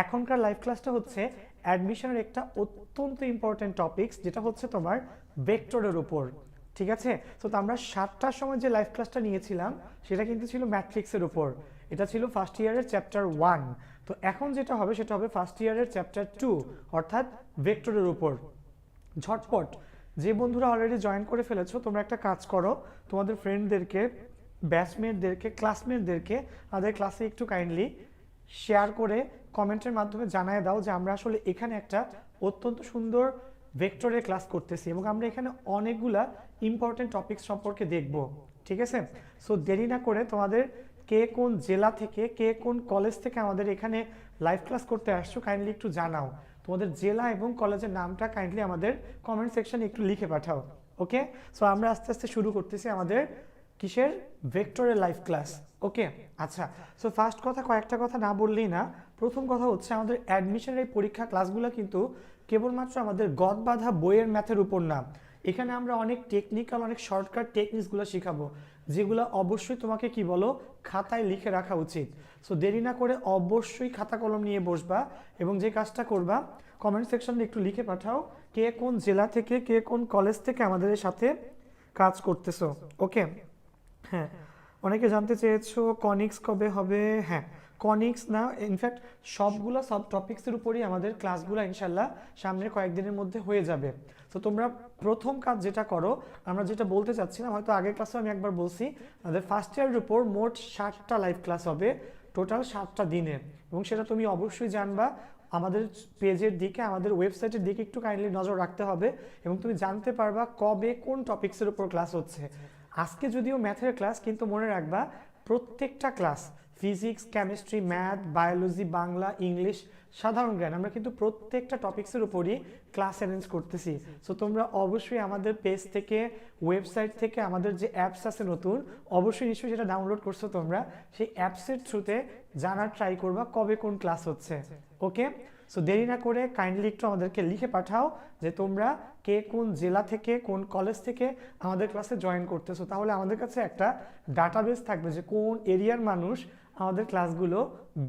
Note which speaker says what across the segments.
Speaker 1: এখনকার লাইভ ক্লাসটা হচ্ছে অ্যাডমিশনের একটা অত্যন্ত ইম্পর্টেন্ট টপিকস, যেটা হচ্ছে তোমার ভেক্টরের উপর। ঠিক আছে, তো আমরা 7টার সময় যে লাইভ ক্লাসটা নিয়েছিলাম সেটা কিন্তু ছিল ম্যাট্রিক্সের উপর। এটা ছিল ফার্স্ট ইয়ারের চ্যাপ্টার 1। তো এখন যেটা হবে সেটা হবে ফার্স্ট ইয়ারের চ্যাপ্টার 2, অর্থাৎ ভেক্টরের উপর। ঝটপট যে বন্ধুরা অলরেডি জয়েন করে ফেলেছো, তোমরা একটা কাজ করো, তোমাদের ফ্রেন্ডদেরকে, ব্যাচমেটদেরকে, ক্লাসমেটদেরকে আমাদের ক্লাসে একটু কাইন্ডলি শেয়ার করে কমেন্টের মাধ্যমে জানায় দাও যে আমরা আসলে এখানে একটা অত্যন্ত সুন্দর ভেক্টরের ক্লাস করতেছি এবং আমরা এখানে অনেকগুলা ইম্পর্টেন্ট টপিক সম্পর্কে দেখব। ঠিক আছে, সো দেরি না করে তোমাদের কে কোন জেলা থেকে, কে কোন কলেজ থেকে আমাদের এখানে লাইভ ক্লাস করতে আসছো কাইন্ডলি একটু জানাও। তোমাদের জেলা এবং কলেজের নামটা কাইন্ডলি আমাদের কমেন্ট সেকশনে একটু লিখে পাঠাও। ওকে, সো আমরা আস্তে আস্তে শুরু করতেছি আমাদের কিসের, ভেক্টরের লাইভ ক্লাস। ওকে, আচ্ছা, সো ফার্স্ট কথা, কয়েকটা কথা না বললেই না। প্রথম কথা হচ্ছে আমাদের অ্যাডমিশনের এই পরীক্ষা ক্লাসগুলো কিন্তু কেবলমাত্র আমাদের গদ বাঁধা বইয়ের ম্যাথের উপর না, এখানে আমরা অনেক টেকনিক্যাল, অনেক শর্টকাট টেকনিক্সগুলো শেখাবো, যেগুলো অবশ্যই তোমাকে কি বলো, খাতায় লিখে রাখা উচিত। সো দেরি না করে অবশ্যই খাতা কলম নিয়ে বসবা এবং যে কাজটা করবা, কমেন্ট সেকশনে একটু লিখে পাঠাও কে কোন জেলা থেকে, কে কোন কলেজ থেকে আমাদের সাথে কাজ করতেছো। ওকে, হ্যাঁ, অনেকে জানতে চেয়েছো কনিক্স কবে হবে। হ্যাঁ, কনিক্স না, ইনফ্যাক্ট সবগুলো সব টপিক্সের উপরই আমাদের ক্লাসগুলো ইনশাল্লাহ সামনের কয়েকদিনের মধ্যে হয়ে যাবে। তো তোমরা প্রথম কাজ যেটা করো, আমরা যেটা বলতে চাচ্ছিলাম, হয়তো আগের ক্লাসে আমি একবার বলছি, আমাদের ফার্স্ট ইয়ারের উপর মোট 60টা লাইভ ক্লাস হবে, টোটাল 7টা দিনে। এবং সেটা তুমি অবশ্যই জানবা, আমাদের পেজের দিকে, আমাদের ওয়েবসাইটের দিকে একটু কাইন্ডলি নজর রাখতে হবে এবং তুমি জানতে পারবা কবে কোন টপিক্সের উপর ক্লাস হচ্ছে। আজকে যদিও ম্যাথের ক্লাস, কিন্তু মনে রাখবা প্রত্যেকটা class, physics, chemistry, math, biology, Bangla, English, সাধারণ জ্ঞান, আমরা কিন্তু প্রত্যেকটা টপিক্সের উপরই ক্লাস অ্যারেঞ্জ করতেছি। সো তোমরা অবশ্যই আমাদের পেজ থেকে, ওয়েবসাইট থেকে, আমাদের যে অ্যাপস আছে নতুন, অবশ্যই নিশ্চয়ই সেটা ডাউনলোড করছো তোমরা, সেই অ্যাপসের থ্রুতে জানার ট্রাই করবা কবে কোন ক্লাস হচ্ছে। ওকে, সো দেরি না করে কাইন্ডলি একটু আমাদেরকে লিখে পাঠাও যে তোমরা কে কোন জেলা থেকে, কোন কলেজ থেকে আমাদের ক্লাসে জয়েন করতেছো, তাহলে আমাদের কাছে একটা ডাটাবেস থাকবে যে কোন এরিয়ার মানুষ আমাদের ক্লাসগুলো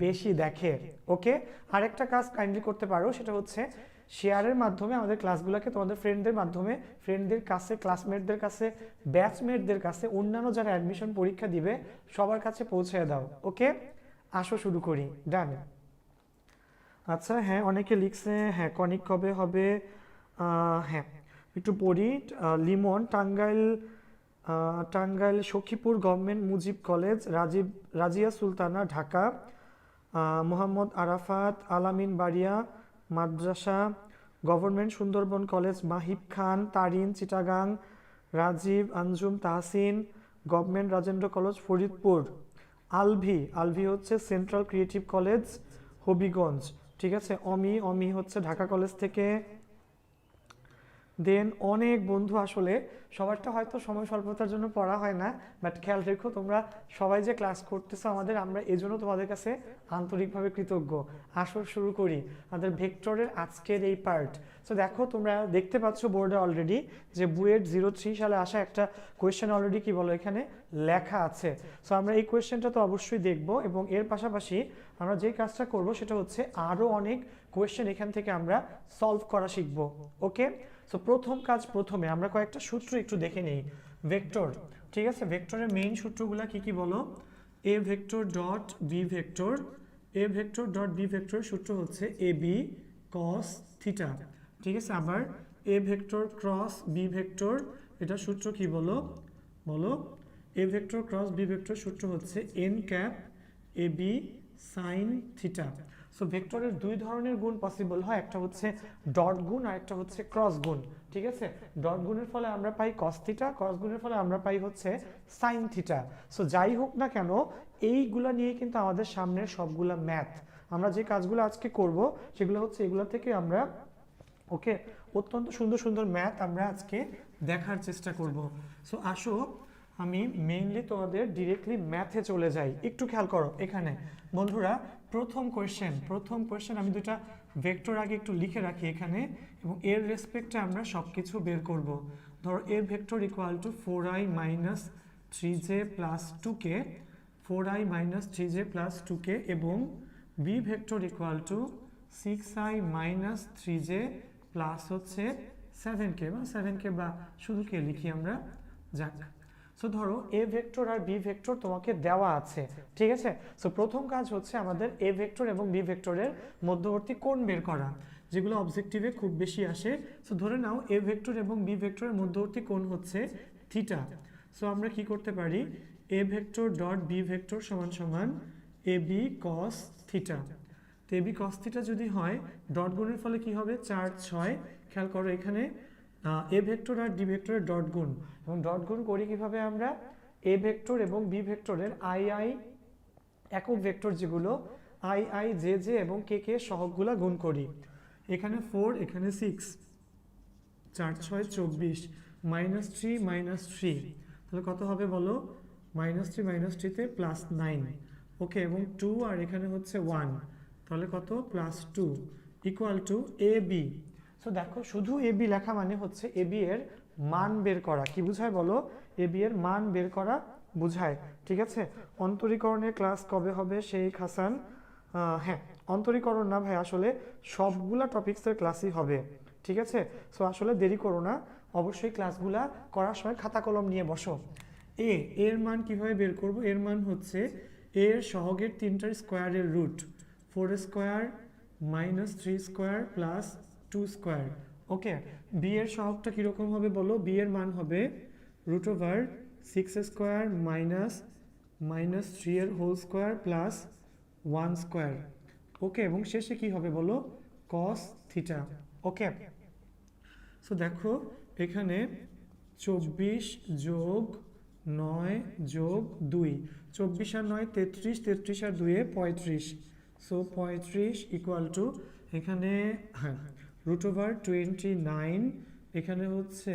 Speaker 1: বেশি দেখে। ওকে, আরেকটা কাজ কাইন্ডলি করতে পারো, সেটা হচ্ছে শেয়ারের মাধ্যমে আমাদের ক্লাসগুলোকে তোমাদের ফ্রেন্ডদের মাধ্যমে, ফ্রেন্ডদের কাছে, ক্লাসমেটদের কাছে, ব্যাচমেটদের কাছে, অন্যান্য যারা অ্যাডমিশন পরীক্ষা দিবে সবার কাছে পৌঁছে দাও। ওকে, আসো শুরু করি। ডান। আচ্ছা, হ্যাঁ, অনেকে লিখছে, হ্যাঁ কনিক কবে হবে। হ্যাঁ, একটু পড়ি। Limon, Tangail, Tangail Sakhipur government Mujib college, Razia Sultana, Dhaka. মোহাম্মদ আরাফাত, আলামিন বাড়িয়া মাদ্রাসা, government Sundarban college, Mahib Khan, Tarin, Chittagong. Rajib, Anjum, Tahsin, government Rajendra college, Faridpur. Alvi, Alvi হচ্ছে সেন্ট্রাল ক্রিয়েটিভ কলেজ, হবিগঞ্জ। ঠিক আছে, অমি, অমি হচ্ছে ঢাকা কলেজ থেকে। দেন অনেক বন্ধু, আসলে সবারটা হয়তো সময় স্বল্পতার জন্য পড়া হয় না, বাট খেয়াল রেখো তোমরা সবাই যে ক্লাস করতেছো আমাদের, আমরা এজন্য তোমাদের কাছে আন্তরিকভাবে কৃতজ্ঞ। আসর শুরু করি আমাদের ভেক্টরের আজকের এই পার্ট। সো দেখো, তোমরা দেখতে পাচ্ছ বোর্ডে অলরেডি যে বুয়েট 03 সালে আসা একটা কোয়েশ্চেন অলরেডি কি বলো এখানে লেখা আছে। সো আমরা এই কোয়েশ্চেনটা তো অবশ্যই দেখব এবং এর পাশাপাশি আমরা যে কাজটা করব সেটা হচ্ছে আরও অনেক কোয়েশ্চেন এখান থেকে আমরা সলভ করা শিখব। ওকে, সো প্রথম কাজ, প্রথমে আমরা কয়েকটা সূত্র একটু দেখে নেই। ভেক্টর, ঠিক আছে, ভেক্টরের মেইন সূত্রগুলো কি কি বলো। A vector dot B vector, A vector dot B vector সূত্র হচ্ছে এ বি কস থিটা। ঠিক আছে, আবার A vector cross B vector, এটা সূত্র কি বলো, বলো। A vector cross B vector সূত্র হচ্ছে N cap A B sine theta. So ভেক্টরের দুই ধরনের গুণ পসিবল হয়, একটা হচ্ছে ডট গুণ আর একটা হচ্ছে ক্রস গুণ। ঠিক আছে, ডট গুণের ফলে আমরা পাই কস থিটা, ক্রস গুণের ফলে আমরা পাই হচ্ছে সাইন থিটা। সো যাই হোক না কেন, এইগুলা নিয়ে কিন্তু আমাদের সামনের সবগুলা ম্যাথ, আমরা যে কাজগুলো আজকে করব সেগুলো হচ্ছে এগুলো থেকে আমরা, ওকে, অত্যন্ত সুন্দর সুন্দর ম্যাথ আমরা আজকে দেখার চেষ্টা করব। সো আসো আমি মেইনলি তোমাদের ডিরেক্টলি ম্যাথে চলে যাই। একটু খেয়াল করো এখানে বন্ধুরা, প্রথম কোয়েশ্চেন আমি দুটা ভেক্টর আগে একটু লিখে রাখি এখানে এবং এর রেসপেক্টে আমরা সব কিছু বের করব। ধরো এর vector equal to 4i minus 3j plus 2k, 4i minus 3j plus 2k এবং B vector equal to 6i minus 3j plus হচ্ছে 7k বা 7k বা শুধু কে লিখি আমরা, যাক। সো ধরো এ ভেক্টর আর বি ভেক্টর তোমাকে দেওয়া আছে, ঠিক আছে। সো প্রথম কাজ হচ্ছে আমাদের এ ভেক্টর এবং বি ভেক্টরের মধ্যবর্তী কোণ বের করা, যেগুলো অবজেক্টিভে খুব বেশি আসে। সো ধরে নাও এ ভেক্টর এবং বি ভেক্টরের মধ্যবর্তী কোণ হচ্ছে থিটা। সো আমরা কি করতে পারি, A vector dot B vector সমান সমান এ বি কস থিটা। তো এ বি কস থিটা যদি হয়, ডট গুণের ফলে কি হবে, 4 6। খেয়াল করো এখানে এ ভেক্টর আর ডি ভেক্টরের ডট গুণ, এবং ডট গুণ করি কিভাবে আমরা, এ ভেক্টর এবং বি ভেক্টরের আই আই একক ভেক্টর যেগুলো আই আই জে জে এবং কে কে সহগগুলা গুণ করি। এখানে 4, এখানে 6, 4 6 24, -3 -3, তাহলে কত হবে বলো, -3 -3 তে +9, ওকে। এবং 2 আর এখানে হচ্ছে 1, তাহলে কত, +2 equal to A B. So দেখো শুধু এ বি লেখা মানে হচ্ছে এ বি এর মান বের করা। কি বুঝায় বলো, এ বি এর মান বের করা বুঝায়, ঠিক আছে। অন্তরীকরণের ক্লাস কবে হবে শেখ হাসান? হ্যাঁ, অন্তরীকরণ না ভাই, আসলে সবগুলা টপিক্সের ক্লাসই হবে, ঠিক আছে। সো আসলে দেরি করো না, অবশ্যই ক্লাসগুলা করার সময় খাতা কলম নিয়ে বসো। এর মান কিভাবে বের করব, এর মান হচ্ছে এর সহগের 3টার স্কোয়ারের রুট, 4 square -3 square plus 2 square, okay. B এর সহগটা কীরকম হবে বলো, বি এর মান হবে √6 স্কোয়ার -3 এর হোল স্কোয়ার প্লাস 1 স্কোয়ার, ওকে। এবং শেষে কি হবে বলো, কস থিটা, ওকে। সো দেখো এখানে 24 যোগ 9 যোগ 2, 24 আর 9 33, 33 আর 2 35। সো 35 ইকুয়াল টু এখানে √29, এখানে হচ্ছে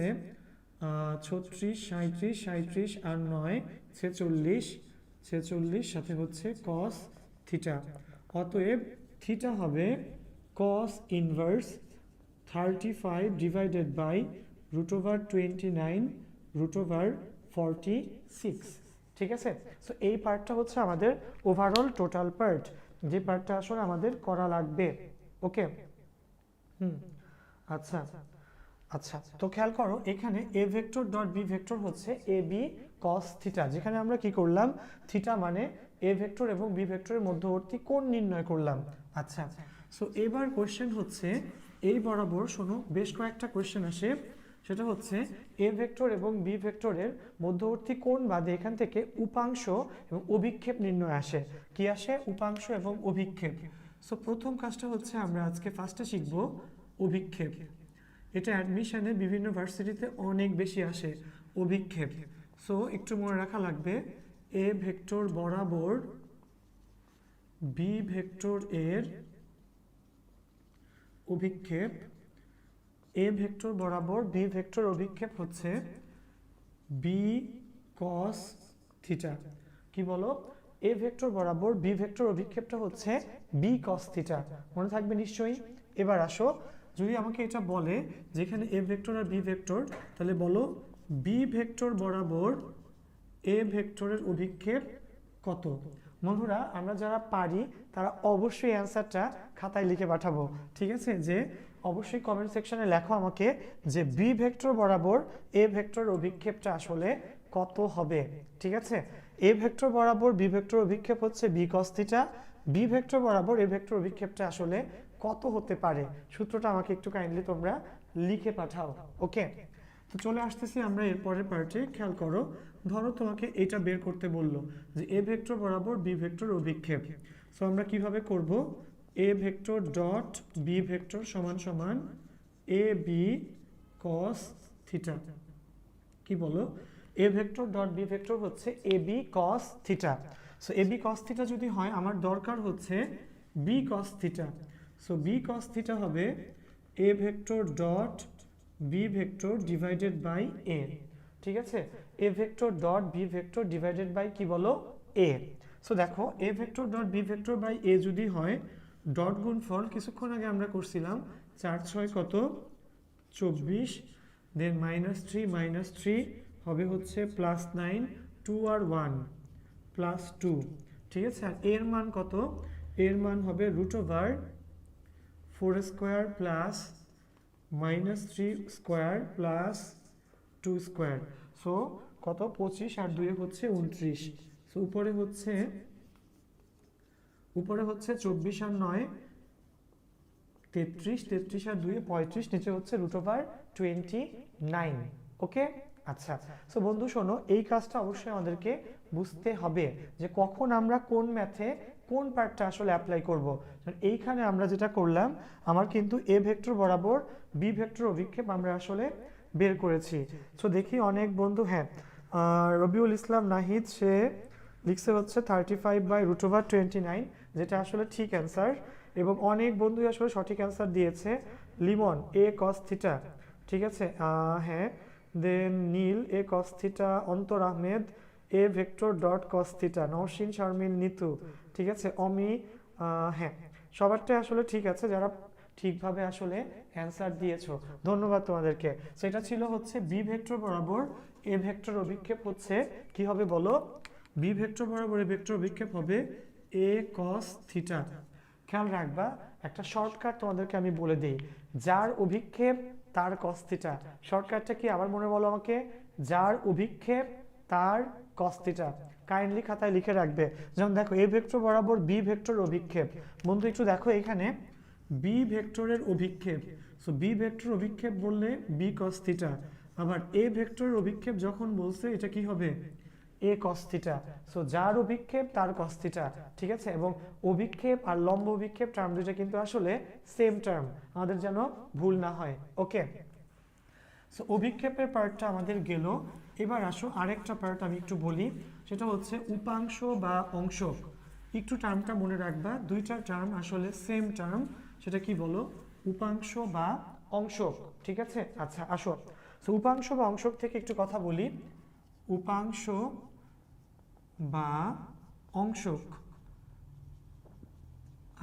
Speaker 1: 36 37 37 আর 9 46, 46 সাথে হচ্ছে কস থিটা। অতএব থিটা হবে কস ইনভার্স 35 ডিভাইডেড বাই √29 √46, ঠিক আছে। সো এই পার্টটা হচ্ছে আমাদের ওভারঅল টোটাল পার্ট, যে পার্টটা আসলে আমাদের করা লাগবে, ওকে। আচ্ছা আচ্ছা, তো খেয়াল করো এখানে A vector dot B vector হচ্ছে এ বি কস থিটা, যেখানে আমরা কি করলাম, থিটা মানে এ ভেক্টর এবং বি ভেক্টরের মধ্যবর্তী কোণ নির্ণয় করলাম। আচ্ছা, সো এবার কোয়েশ্চেন হচ্ছে এই বরাবর শোনো, বেশ কয়েকটা কোয়েশ্চেন আসে, সেটা হচ্ছে এ ভেক্টর এবং বি ভেক্টরের মধ্যবর্তী কোণ বাদে এখান থেকে উপাংশ এবং অভিক্ষেপ নির্ণয় আসে। কি আসে, উপাংশ এবং অভিক্ষেপ। সো প্রথম কাজটা হচ্ছে আমরা আজকে ফার্স্টে শিখব অভিক্ষেপ। এটা অ্যাডমিশনে বিভিন্ন ভার্সিটিতে অনেক বেশি আসে, অভিক্ষেপ। সো একটু মনে রাখা লাগবে, এ ভেক্টর বরাবর বি ভেক্টর এর অভিক্ষেপ, এ ভেক্টর বরাবর বি ভেক্টর অভিক্ষেপ হচ্ছে বি কস থিটা। কি বলো, এ ভেক্টর বরাবর বি ভেক্টর অভিক্ষেপটা হচ্ছে বি কস থিটা, মনে থাকবে নিশ্চয়ই। এবার আসো, যদি আমাকে এটা বলে যেখানে এ ভেক্টর আর বি ভেক্টর, তাহলে বলো বি ভেক্টর বরাবর এ ভেক্টরের অভিক্ষেপ কত। বন্ধুরা আমরা যারা পারি তারা অবশ্যই অ্যান্সারটা খাতায় লিখে পাঠাবো, ঠিক আছে। যে অবশ্যই কমেন্ট সেকশনে লেখো আমাকে যে বি ভেক্টর বরাবর এ ভেক্টর অভিক্ষেপটা আসলে কত হবে, ঠিক আছে। এ ভেক্টর বরাবর বি ভেক্টর অভিক্ষেপ হচ্ছে B cos theta, B vector বরাবর এ ভেক্টর অভিক্ষেপটা আসলে কত হতে পারে, সূত্রটা আমাকে একটু কাইন্ডলি তোমরা লিখে পাঠাও, ওকে। তো চলে আসতেছি আমরা এর পরের পার্টে। খেয়াল করো, ধরো তোমাকে এটা বের করতে বললো যে এ ভেক্টর বরাবর বি ভেক্টর অভিক্ষেপ। সো আমরা কিভাবে করব, A vector dot B vector সমান সমান এ বি কস থিটা। কি বলো, A vector dot B vector হচ্ছে A B cos theta. So A B cos theta যদি হয়, আমার দরকার হচ্ছে B cos theta. So B cos theta হবে A vector dot B vector divided by A, ঠিক আছে। A vector dot B vector divided by কি বলো, এ। সো দেখো A vector dot B vector by A যদি হয়, dot গুণফল কিছুক্ষণ আগে আমরা করছিলাম, 4 6 কত 24, দেন -3 -3 হবে হচ্ছে +9, 2 আর 1 +2, ঠিক আছে। আর এর মান কত, এর মান হবে √4 square plus -3 square plus 2 square. So কত 25 আর 2 হচ্ছে 29। সো উপরে হচ্ছে 24 আর 9 33, 33 আর 2 35, নিচে হচ্ছে √29। ওকে, আচ্ছা। সো বন্ধু শোনো, এই কাজটা অবশ্যই আমাদেরকে বুঝতে হবে যে কখন আমরা কোন ম্যাথে কোন পার্টটা আসলে অ্যাপ্লাই করব। এইখানে আমরা যেটা করলাম, আমার কিন্তু এ ভেক্টর বরাবর বি ভেক্টর অভিক্ষেপ আমরা আসলে বের করেছি। সো দেখি অনেক বন্ধু, হ্যাঁ রবিউল ইসলাম নাহিদ সে লিখছে হচ্ছে 35/√29, যেটা আসলে ঠিক অ্যান্সার, এবং অনেক বন্ধুই আসলে সঠিক অ্যান্সার দিয়েছে। লিমন এ কস থিটা, ঠিক আছে, হ্যাঁ। দেন নীল এ কস থিটা, অন্তর আহমেদ এ vector dot cos theta, Nowshin Sharmin Nitu, ঠিক আছে, অমি, হ্যাঁ সবারটাই আসলে ঠিক আছে যারা ঠিকভাবে আসলে অ্যান্সার দিয়েছো, ধন্যবাদ তোমাদেরকে। সেটা ছিল হচ্ছে বি ভেক্টর বরাবর এ ভেক্টর অভিক্ষেপ হচ্ছে কি হবে বলো? বি ভেক্টর বরাবর এ ভেক্টর অভিক্ষেপ হবে এ কস থিটা। খেয়াল রাখবা, একটা শর্টকাট তোমাদেরকে আমি বলে দিই, যার অভিক্ষেপ তার কস থিটা। শর্টকাটটা কি আবার মনে বলো আমাকে? যার অভিক্ষেপ তার কস থিটা। কাইন্ডলি খাতায় লিখে রাখবে। যেমন দেখো এ ভেক্টর বরাবর বি ভেক্টর অভিক্ষেপ, বন্ধু একটু দেখো এখানে বি ভেক্টরের অভিক্ষেপ, সো বি ভেক্টর অভিক্ষেপ বললে বি কস থিটা, আবার এ ভেক্টরের অভিক্ষেপ যখন বলছে এটা কি হবে? এ কস থিটা। সো যার অভিক্ষেপ তার কস থিটা, ঠিক আছে। এবং অভিক্ষেপ আর লম্ব অভিক্ষেপ টার্ম দুটো কিন্তু আসলে সেম টার্ম, আমাদের যেন ভুল না হয়। ওকে, সো অভিক্ষেপের পার্টটা আমাদের গেল। এবার আসো আরেকটা পার্ট আমি একটু বলি, সেটা হচ্ছে উপাংশ বা অংশক। একটু টার্মটা মনে রাখবা, দুইটা টার্ম আসলে সেম টার্ম, সেটা কি বলো? উপাংশ বা অংশক, ঠিক আছে। আচ্ছা আসো, সো উপাংশ বা অংশক থেকে একটু কথা বলি। উপাংশ বা অংশক,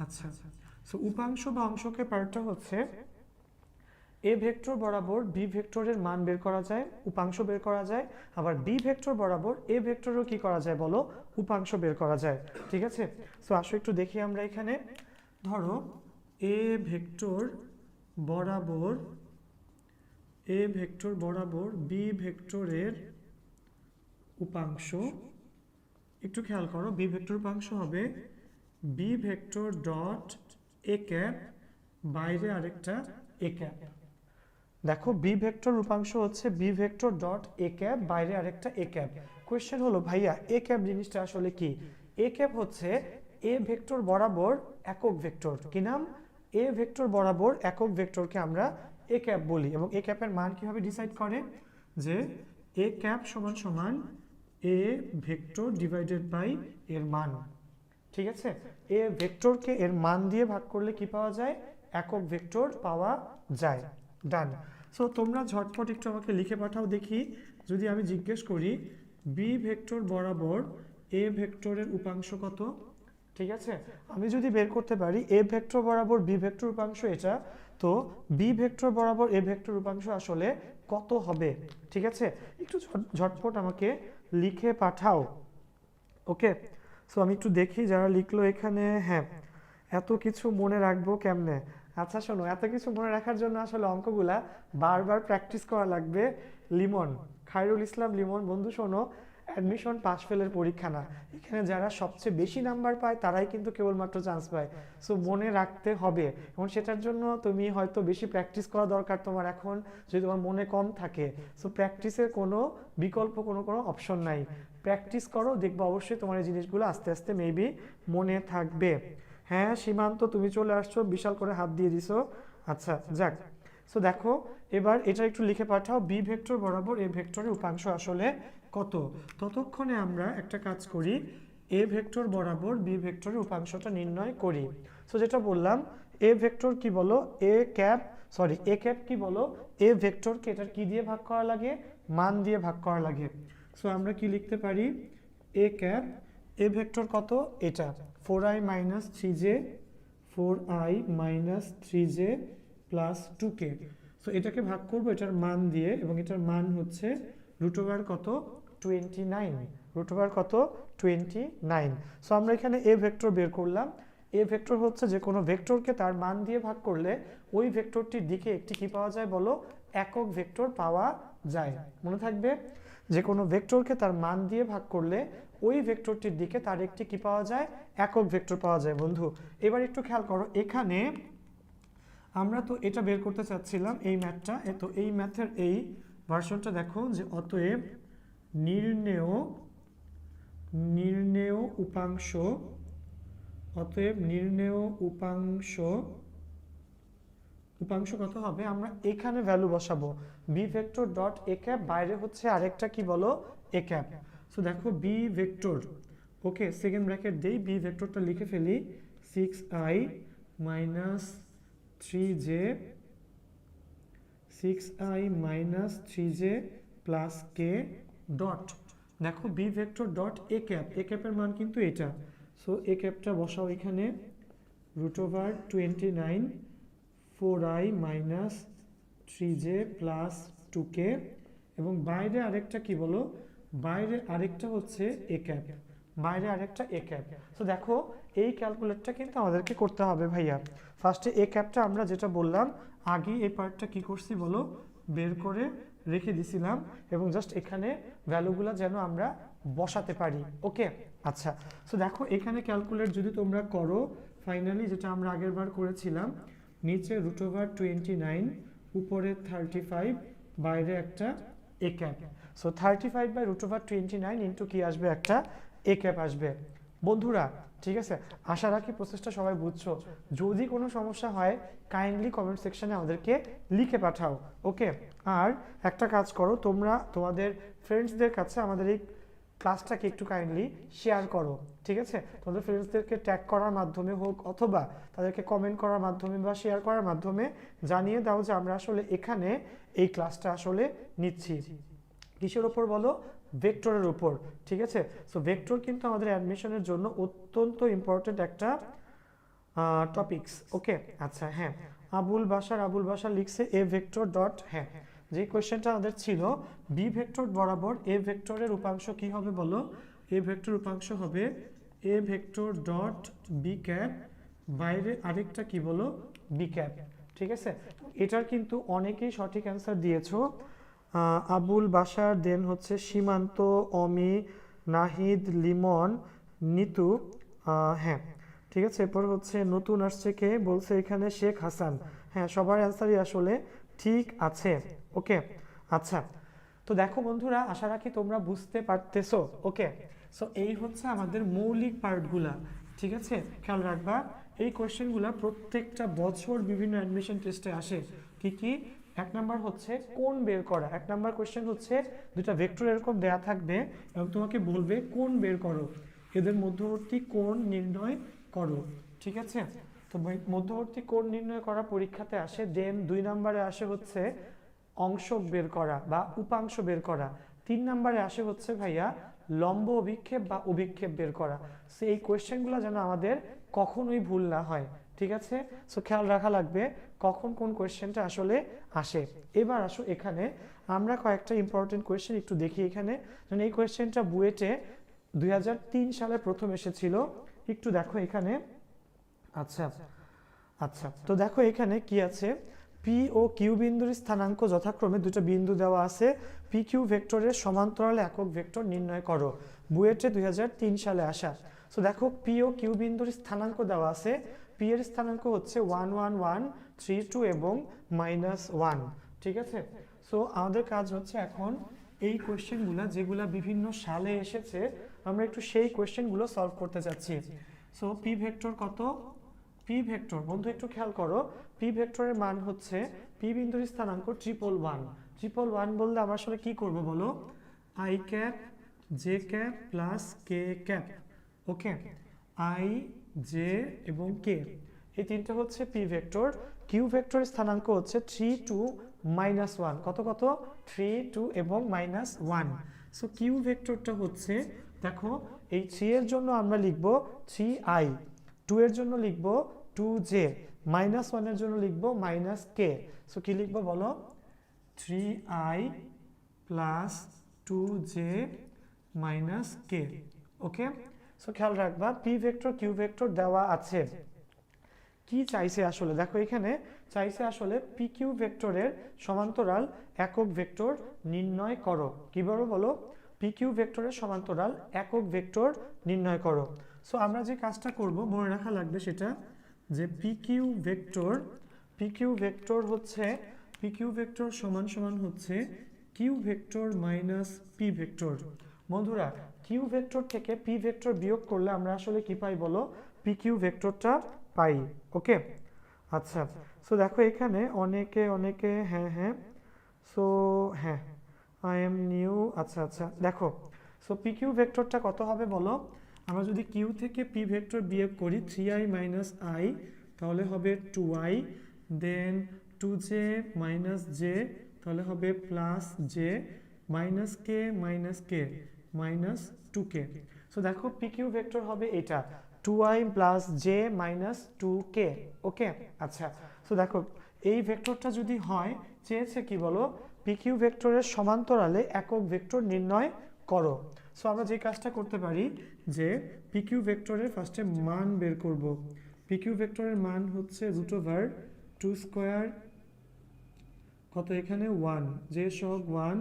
Speaker 1: আচ্ছা। সো উপাংশ বা অংশকের পার্টটা হচ্ছে এ ভেক্টর বরাবর বি ভেক্টরের মান বের করা যায়, উপাংশ বের করা যায়, আবার বি ভেক্টর বরাবর এ ভেক্টরও কি করা যায় বলো? উপাংশ বের করা যায়, ঠিক আছে। সো আসো একটু দেখি আমরা এখানে, ধরো এ ভেক্টর বরাবর বি ভেক্টরের উপাংশ, একটু খেয়াল করো, বি ভেক্টর উপাংশ হবে B vector dot A cap, বাইরে আরেকটা এ ক্যাপ। দেখো বি ভেক্টর উপাংশ হচ্ছে B vector dot A cap, বাইরে আরেকটা এ ক্যাপ। কোয়েশ্চেন হলো ভাইয়া এ ক্যাপ জিনিসটা আসলে কি? এ ক্যাপ হচ্ছে এ ভেক্টর বরাবর একক ভেক্টর, কি নাম? এ ভেক্টর বরাবর একক ভেক্টরকে আমরা এ ক্যাপ বলি, এবং এ ক্যাপের মান কিভাবে ডিসাইড করে? যে এ ক্যাপ সমান সমান এ ভেক্টর ডিভাইডেড বাই এর মান, ঠিক আছে। এ ভেক্টরকে এর মান দিয়ে ভাগ করলে কি পাওয়া যায়? একক ভেক্টর পাওয়া যায়। ডান। সো তোমরা ঝটপট একটু আমাকে লিখে পাঠাও দেখি, যদি আমি জিজ্ঞেস করি বি ভেক্টর বরাবর এ ভেক্টরের উপাংশ কত, ঠিক আছে। আমি যদি বের করতে পারি এ ভেক্টর বরাবর বি ভেক্টর উপাংশ এটা, তো বি ভেক্টর বরাবর এ ভেক্টর উপাংশ আসলে কত হবে, ঠিক আছে। একটু ঝটপট আমাকে লিখে পাঠাও। ওকে, সো আমি একটু দেখি যারা লিখলো এখানে। হ্যাঁ, এত কিছু মনে রাখবো কেমনে? আচ্ছা শোনো, এত কিছু মনে রাখার জন্য আসলে অঙ্কগুলা বারবার প্র্যাকটিস করা লাগবে। লিমন, খায়রুল ইসলাম লিমন, বন্ধু শোনো, অ্যাডমিশন পাস ফেলের পরীক্ষা না, এখানে যারা সবচেয়ে বেশি নাম্বার পায় তারাই কিন্তু কেবলমাত্র চান্স পায়। সো মনে রাখতে হবে, এবং সেটার জন্য তুমি হয়তো বেশি প্র্যাকটিস করা দরকার তোমার এখন, যদি তোমার মনে কম থাকে। সো প্র্যাকটিসের কোনো বিকল্প কোনো অপশন নাই, প্র্যাকটিস করো, দেখবো অবশ্যই তোমার এই জিনিসগুলো আস্তে আস্তে মেবি মনে থাকবে। হ্যাঁ সীমান্ত, তুমি চলে আসছো, বিশাল করে হাত দিয়ে দিছো। আচ্ছা যাক, সো দেখো এবার এটা একটু লিখে পাঠাও, বি ভেক্টর বরাবর এ ভেক্টরের উপাংশ আসলে কত। ততক্ষণে আমরা একটা কাজ করি, এ ভেক্টর বরাবর বি ভেক্টরের উপাংশটা নির্ণয় করি। সো যেটা বললাম, এ ভেক্টর কি বলো? এ ক্যাপ কি বলো? এ ভেক্টরকে এটার কি দিয়ে ভাগ করা লাগে? মান দিয়ে ভাগ করা লাগে। সো আমরা কি লিখতে পারি? এ ক্যাপ, এ ভেক্টর কত? এটা 4i minus 3j, 4i minus 3j plus 2k। So এটাকে ভাগ করবো এটার মান দিয়ে, এবং এটার মান হচ্ছে √, কত? 29। √, কত? 29। সো আমরা এখানে এ ভেক্টর বের করলাম, এ ভেক্টর হচ্ছে যে কোনো ভেক্টরকে তার মান দিয়ে ভাগ করলে ওই ভেক্টরটির দিকে একটি কি পাওয়া যায় বলো, একক ভেক্টর পাওয়া যায়। মনে থাকবে, যে কোনো ভেক্টরকে তার মান দিয়ে ভাগ করলে ওই ভেক্টরটির দিকে তার একটি কি পাওয়া যায়, একক ভেক্টর পাওয়া যায়। বন্ধু এবার একটু খেয়াল করো, এখানে আমরা তো এটা বের করতে চাচ্ছিলাম এই ম্যাথটা, তো এই ম্যাথের এই ভার্সনটা দেখো যে অতএব নির্ণেয় উপাংশ, অতএব নির্ণেয় উপাংশ কত হবে, আমরা এখানে ভ্যালু বসাবো B vector dot A cap, বাইরে হচ্ছে আরেকটা কি বলো, এ ক্যাপ। সো দেখো B vector, okay second bracket দেই, বি ভেক্টরটা লিখে ফেলি 6i minus 3j plus K dot, দেখো B vector dot A cap, A ক্যাপের মান কিন্তু এটা। সো এ ক্যাপটা বসাও এখানে √29 4i minus 3j plus 2k, এবং বাইরে আরেকটা কি বলো, বাইরে আরেকটা হচ্ছে এ ক্যাপ, বাইরে আরেকটা এ ক্যাপ। সো দেখো এই ক্যালকুলেটটা কিন্তু আমাদেরকে করতে হবে ভাইয়া। ফার্স্টে এ ক্যাপটা আমরা যেটা বললাম আগে এই পার্টটা কি করছি বলো, বের করে রেখে দিছিলাম, এবং জাস্ট এখানে ভ্যালুগুলো যেন আমরা বসাতে পারি। ওকে আচ্ছা, সো দেখো এখানে ক্যালকুলেট যদি তোমরা করো, ফাইনালি যেটা আমরা আগের বার করেছিলাম, নিচে √29, উপরে 35, বাইরে একটা এ ক্যাপ। সো 35 বাই √29 ইন্টু কি আসবে, একটা এ ক্যাপ আসবে। বন্ধুরা ঠিক আছে, আশা রাখি প্রসেসটা সবাই বুঝছো। যদি কোনো সমস্যা হয় কাইন্ডলি কমেন্ট সেকশনে আমাদেরকে লিখে পাঠাও। ওকে, আর একটা কাজ করো, তোমরা তোমাদের ফ্রেন্ডসদের কাছে আমাদের এই ক্লাসটাকে একটু কাইন্ডলি শেয়ার করো, ঠিক আছে? তোমাদের ফ্রেন্ডসদেরকে ট্যাগ করার মাধ্যমে হোক, অথবা তাদেরকে কমেন্ট করার মাধ্যমে বা শেয়ার করার মাধ্যমে জানিয়ে দাও যে আমরা আসলে এখানে এই ক্লাসটা আসলে নিচ্ছি। কিসের উপর বলো, ভেক্টরের উপর, ঠিক আছে? সো ভেক্টর কিন্তু আমাদের অ্যাডমিশনের জন্য অত্যন্ত ইম্পর্টেন্ট একটা টপিকস। ওকে আচ্ছা, হ্যাঁ আবুল বাসার লিখছে এ ভেক্টর ডট, হ্যাঁ যে কোয়েশ্চেনটা আমাদের ছিল বি ভেক্টর বরাবর এ ভেক্টরের উপাংশ কি হবে বলো, এ ভেক্টর উপাংশ হবে A vector dot B cap, বাইরে আরেকটা কি বলো, বি ক্যাপ, ঠিক আছে? এটার কিন্তু অনেকেই সঠিক অ্যান্সার দিয়েছো, আবুল বাসার, দেন হচ্ছে সীমান্ত, অমি, নাহিদ, লিমন, নিতু, হ্যাঁ ঠিক আছে। এরপর হচ্ছে নতুন আসছে কে, বলছে এখানে শেখ হাসান। হ্যাঁ সবার অ্যান্সারই আসলে ঠিক আছে। ওকে আচ্ছা, তো দেখো বন্ধুরা আশা রাখি তোমরা বুঝতে পারতেছো। ওকে, সো এই হচ্ছে আমাদের মৌলিক পার্টগুলা, ঠিক আছে? খেয়াল রাখবা এই কোয়েশ্চেনগুলো প্রত্যেকটা বছর বিভিন্ন অ্যাডমিশন টেস্টে আসে। কি কি, এক নাম্বার হচ্ছে কোণ বের করা, এক নাম্বার কোয়েশ্চেন হচ্ছে দুটা ভেক্টর এরকম দেয়া থাকবে এবং তোমাকে বলবে কোণ বের করো, এদের মধ্যবর্তী কোণ নির্ণয় করো, ঠিক আছে? তো মধ্যবর্তী কোণ নির্ণয় করা পরীক্ষাতে আসে। দেন 2 নম্বরে আসে হচ্ছে অংশক বের করা বা উপাংশ বের করা। 3 নম্বরে আসে হচ্ছে ভাইয়া লম্ব অভিক্ষেপ বা অভিক্ষেপ বের করা। সো এই কোয়েশ্চেনগুলো যেন আমাদের কখনোই ভুল না হয়, ঠিক আছে? সো খেয়াল রাখা লাগবে কখন কোন কোয়েশ্চেনটা আসলে আসে। এবার আসো এখানে আমরা কয়েকটা ইম্পর্টেন্ট কোয়েশ্চেন একটু দেখি এখানে, যেমন এই কোয়েশ্চেনটা বুয়েটে 2003 সালে প্রথম এসেছিল। একটু দেখো এখানে, আচ্ছা আচ্ছা, তো দেখো এখানে কি আছে, পি ও কিউ বিন্দুর স্থানাঙ্ক যথাক্রমে দুটো বিন্দু দেওয়া আছে, পি কিউ ভেক্টরের সমান্তরালে একক ভেক্টর নির্ণয় করো। বুয়েটে 2003 সালে আসা। সো দেখো পি ও কিউ বিন্দুর স্থানাঙ্ক দেওয়া আছে, পি এর স্থানাঙ্ক হচ্ছে 1 1 1 3 2 এবং -1, ঠিক আছে? সো আমাদের কাজ হচ্ছে এখন এই কোয়েশ্চেনগুলো যেগুলো বিভিন্ন সালে এসেছে আমরা একটু সেই কোয়েশ্চেনগুলো সলভ করতে যাচ্ছি। সো পি ভেক্টর কত, পি ভেক্টর বন্ধু একটু খেয়াল করো, পি ভেক্টরের মান হচ্ছে পি বিন্দুর স্থানাঙ্ক 111 বললে আমরা আসলে কি করব বলো, I cap J cap plus K cap. Okay, I J এবং কে, এই তিনটা হচ্ছে পি ভেক্টর। কিউ ভেক্টরের স্থানাঙ্ক হচ্ছে 3 2 -1, কত কত 3 2 এবং -1। সো কিউ ভেক্টরটা হচ্ছে দেখো এই 3 এর জন্য আমরা লিখব 3i, 2 এর জন্য লিখব 2j, -1 এর জন্য লিখব -k। সো কি লিখব বলো, 3i প্লাস 2j -k। ওকে, সো খেয়াল রাখবা পি ভেক্টর কিউ ভেক্টর দেওয়া আছে, কি চাইছে আসলে দেখো এখানে চাইছে আসলে পি কিউ ভেক্টরের সমান্তরাল একক ভেক্টর নির্ণয় করো। কিভাবে বলো? পি কিউ ভেক্টরের সমান্তরাল একক ভেক্টর নির্ণয় করো। সো আমরা যে কাজটা করব মনে রাখা লাগবে সেটা যে পি কিউ ভেক্টর হচ্ছে পি কিউ ভেক্টর সমান সমান হচ্ছে Q vector minus P vector. বন্ধুরা কিউ ভেক্টর থেকে পি ভেক্টর বিয়োগ করলে আমরা আসলে কি পাই বলো? পি কিউ ভেক্টরটা পাই। ওকে, আচ্ছা। সো দেখো এখানে অনেকে হ্যাঁ সো হ্যাঁ আই এম নিউ, আচ্ছা আচ্ছা দেখো। সো পি কিউ ভেক্টরটা কত হবে বলো? আমরা যদি কিউ থেকে পি ভেক্টর বিয়োগ করি 3i মাইনাস আই, তাহলে হবে 2i, দেন 2j মাইনাস জে, তাহলে হবে প্লাস জে, মাইনাস কে মাইনাস 2k। সো দেখো পি কিউ ভেক্টর হবে এটা 2i plus J minus 2k। ওকে, আচ্ছা। সো দেখো এই ভেক্টরটা যদি হয়, চেয়েছে কি বলো? পি কিউ ভেক্টরের সমান্তরালে একক ভেক্টর নির্ণয় করো। সো আমরা যে কাজটা করতে পারি যে পি কিউ ভেক্টরের ফার্স্টে মান বের করব। পি কিউ ভেক্টরের মান হচ্ছে রুট ওভার 2 স্কোয়ার কত এখানে 1, যে সহগ 1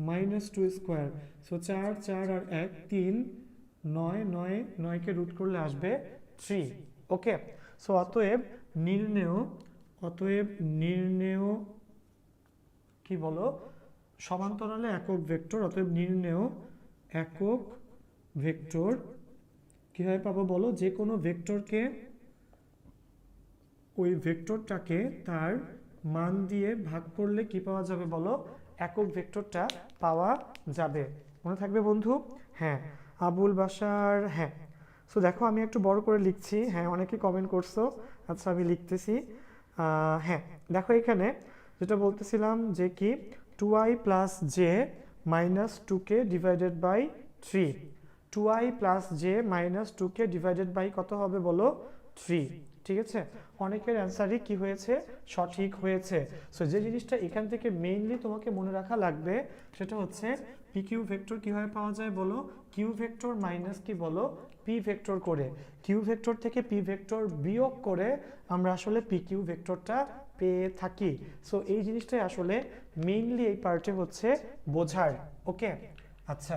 Speaker 1: মাইনাস 2 স্কোয়ার। সো 4 4 আর 1 3, 9 9কে রুট করলে আসবে 3। ওকে, সো অতএব নির্ণেয় কি বলো? সমান্তরালে একক ভেক্টর। অতএব নির্ণেয় একক ভেক্টর কিভাবে পাবো বলো? যে কোনো ভেক্টরকে ওই ভেক্টরটাকে তার মান দিয়ে ভাগ করলে কি পাওয়া যাবে বলো? একক ভেক্টরটা পাওয়া যাবে। মনে থাকবে বন্ধু? হ্যাঁ, আবুল বাসার, হ্যাঁ। সো দেখো আমি একটু বড় করে লিখছি, হ্যাঁ অনেকে কমেন্ট করছো, আচ্ছা আমি লিখতেছি। হ্যাঁ দেখো এখানে যেটা বলতেছিলাম যে কি 2i plus J minus 2k divided by 3, 2i plus J minus 2k divided by কত হবে বলো? 3। ঠিক আছে, অনেকের অ্যান্সারই কি হয়েছে? সঠিক হয়েছে। সো যে জিনিসটা এখান থেকে মেইনলি তোমাকে মনে রাখা লাগবে সেটা হচ্ছে পি কিউ ভেক্টর কীভাবে পাওয়া যায় বলো? কিউ ভেক্টর মাইনাস কি বলো? পি ভেক্টর করে, কিউ ভেক্টর থেকে পি ভেক্টর বিয়োগ করে আমরা আসলে পি কিউ ভেক্টরটা পেয়ে থাকি। সো এই জিনিসটাই আসলে মেইনলি এই পার্টে হচ্ছে বোঝার। ওকে, আচ্ছা।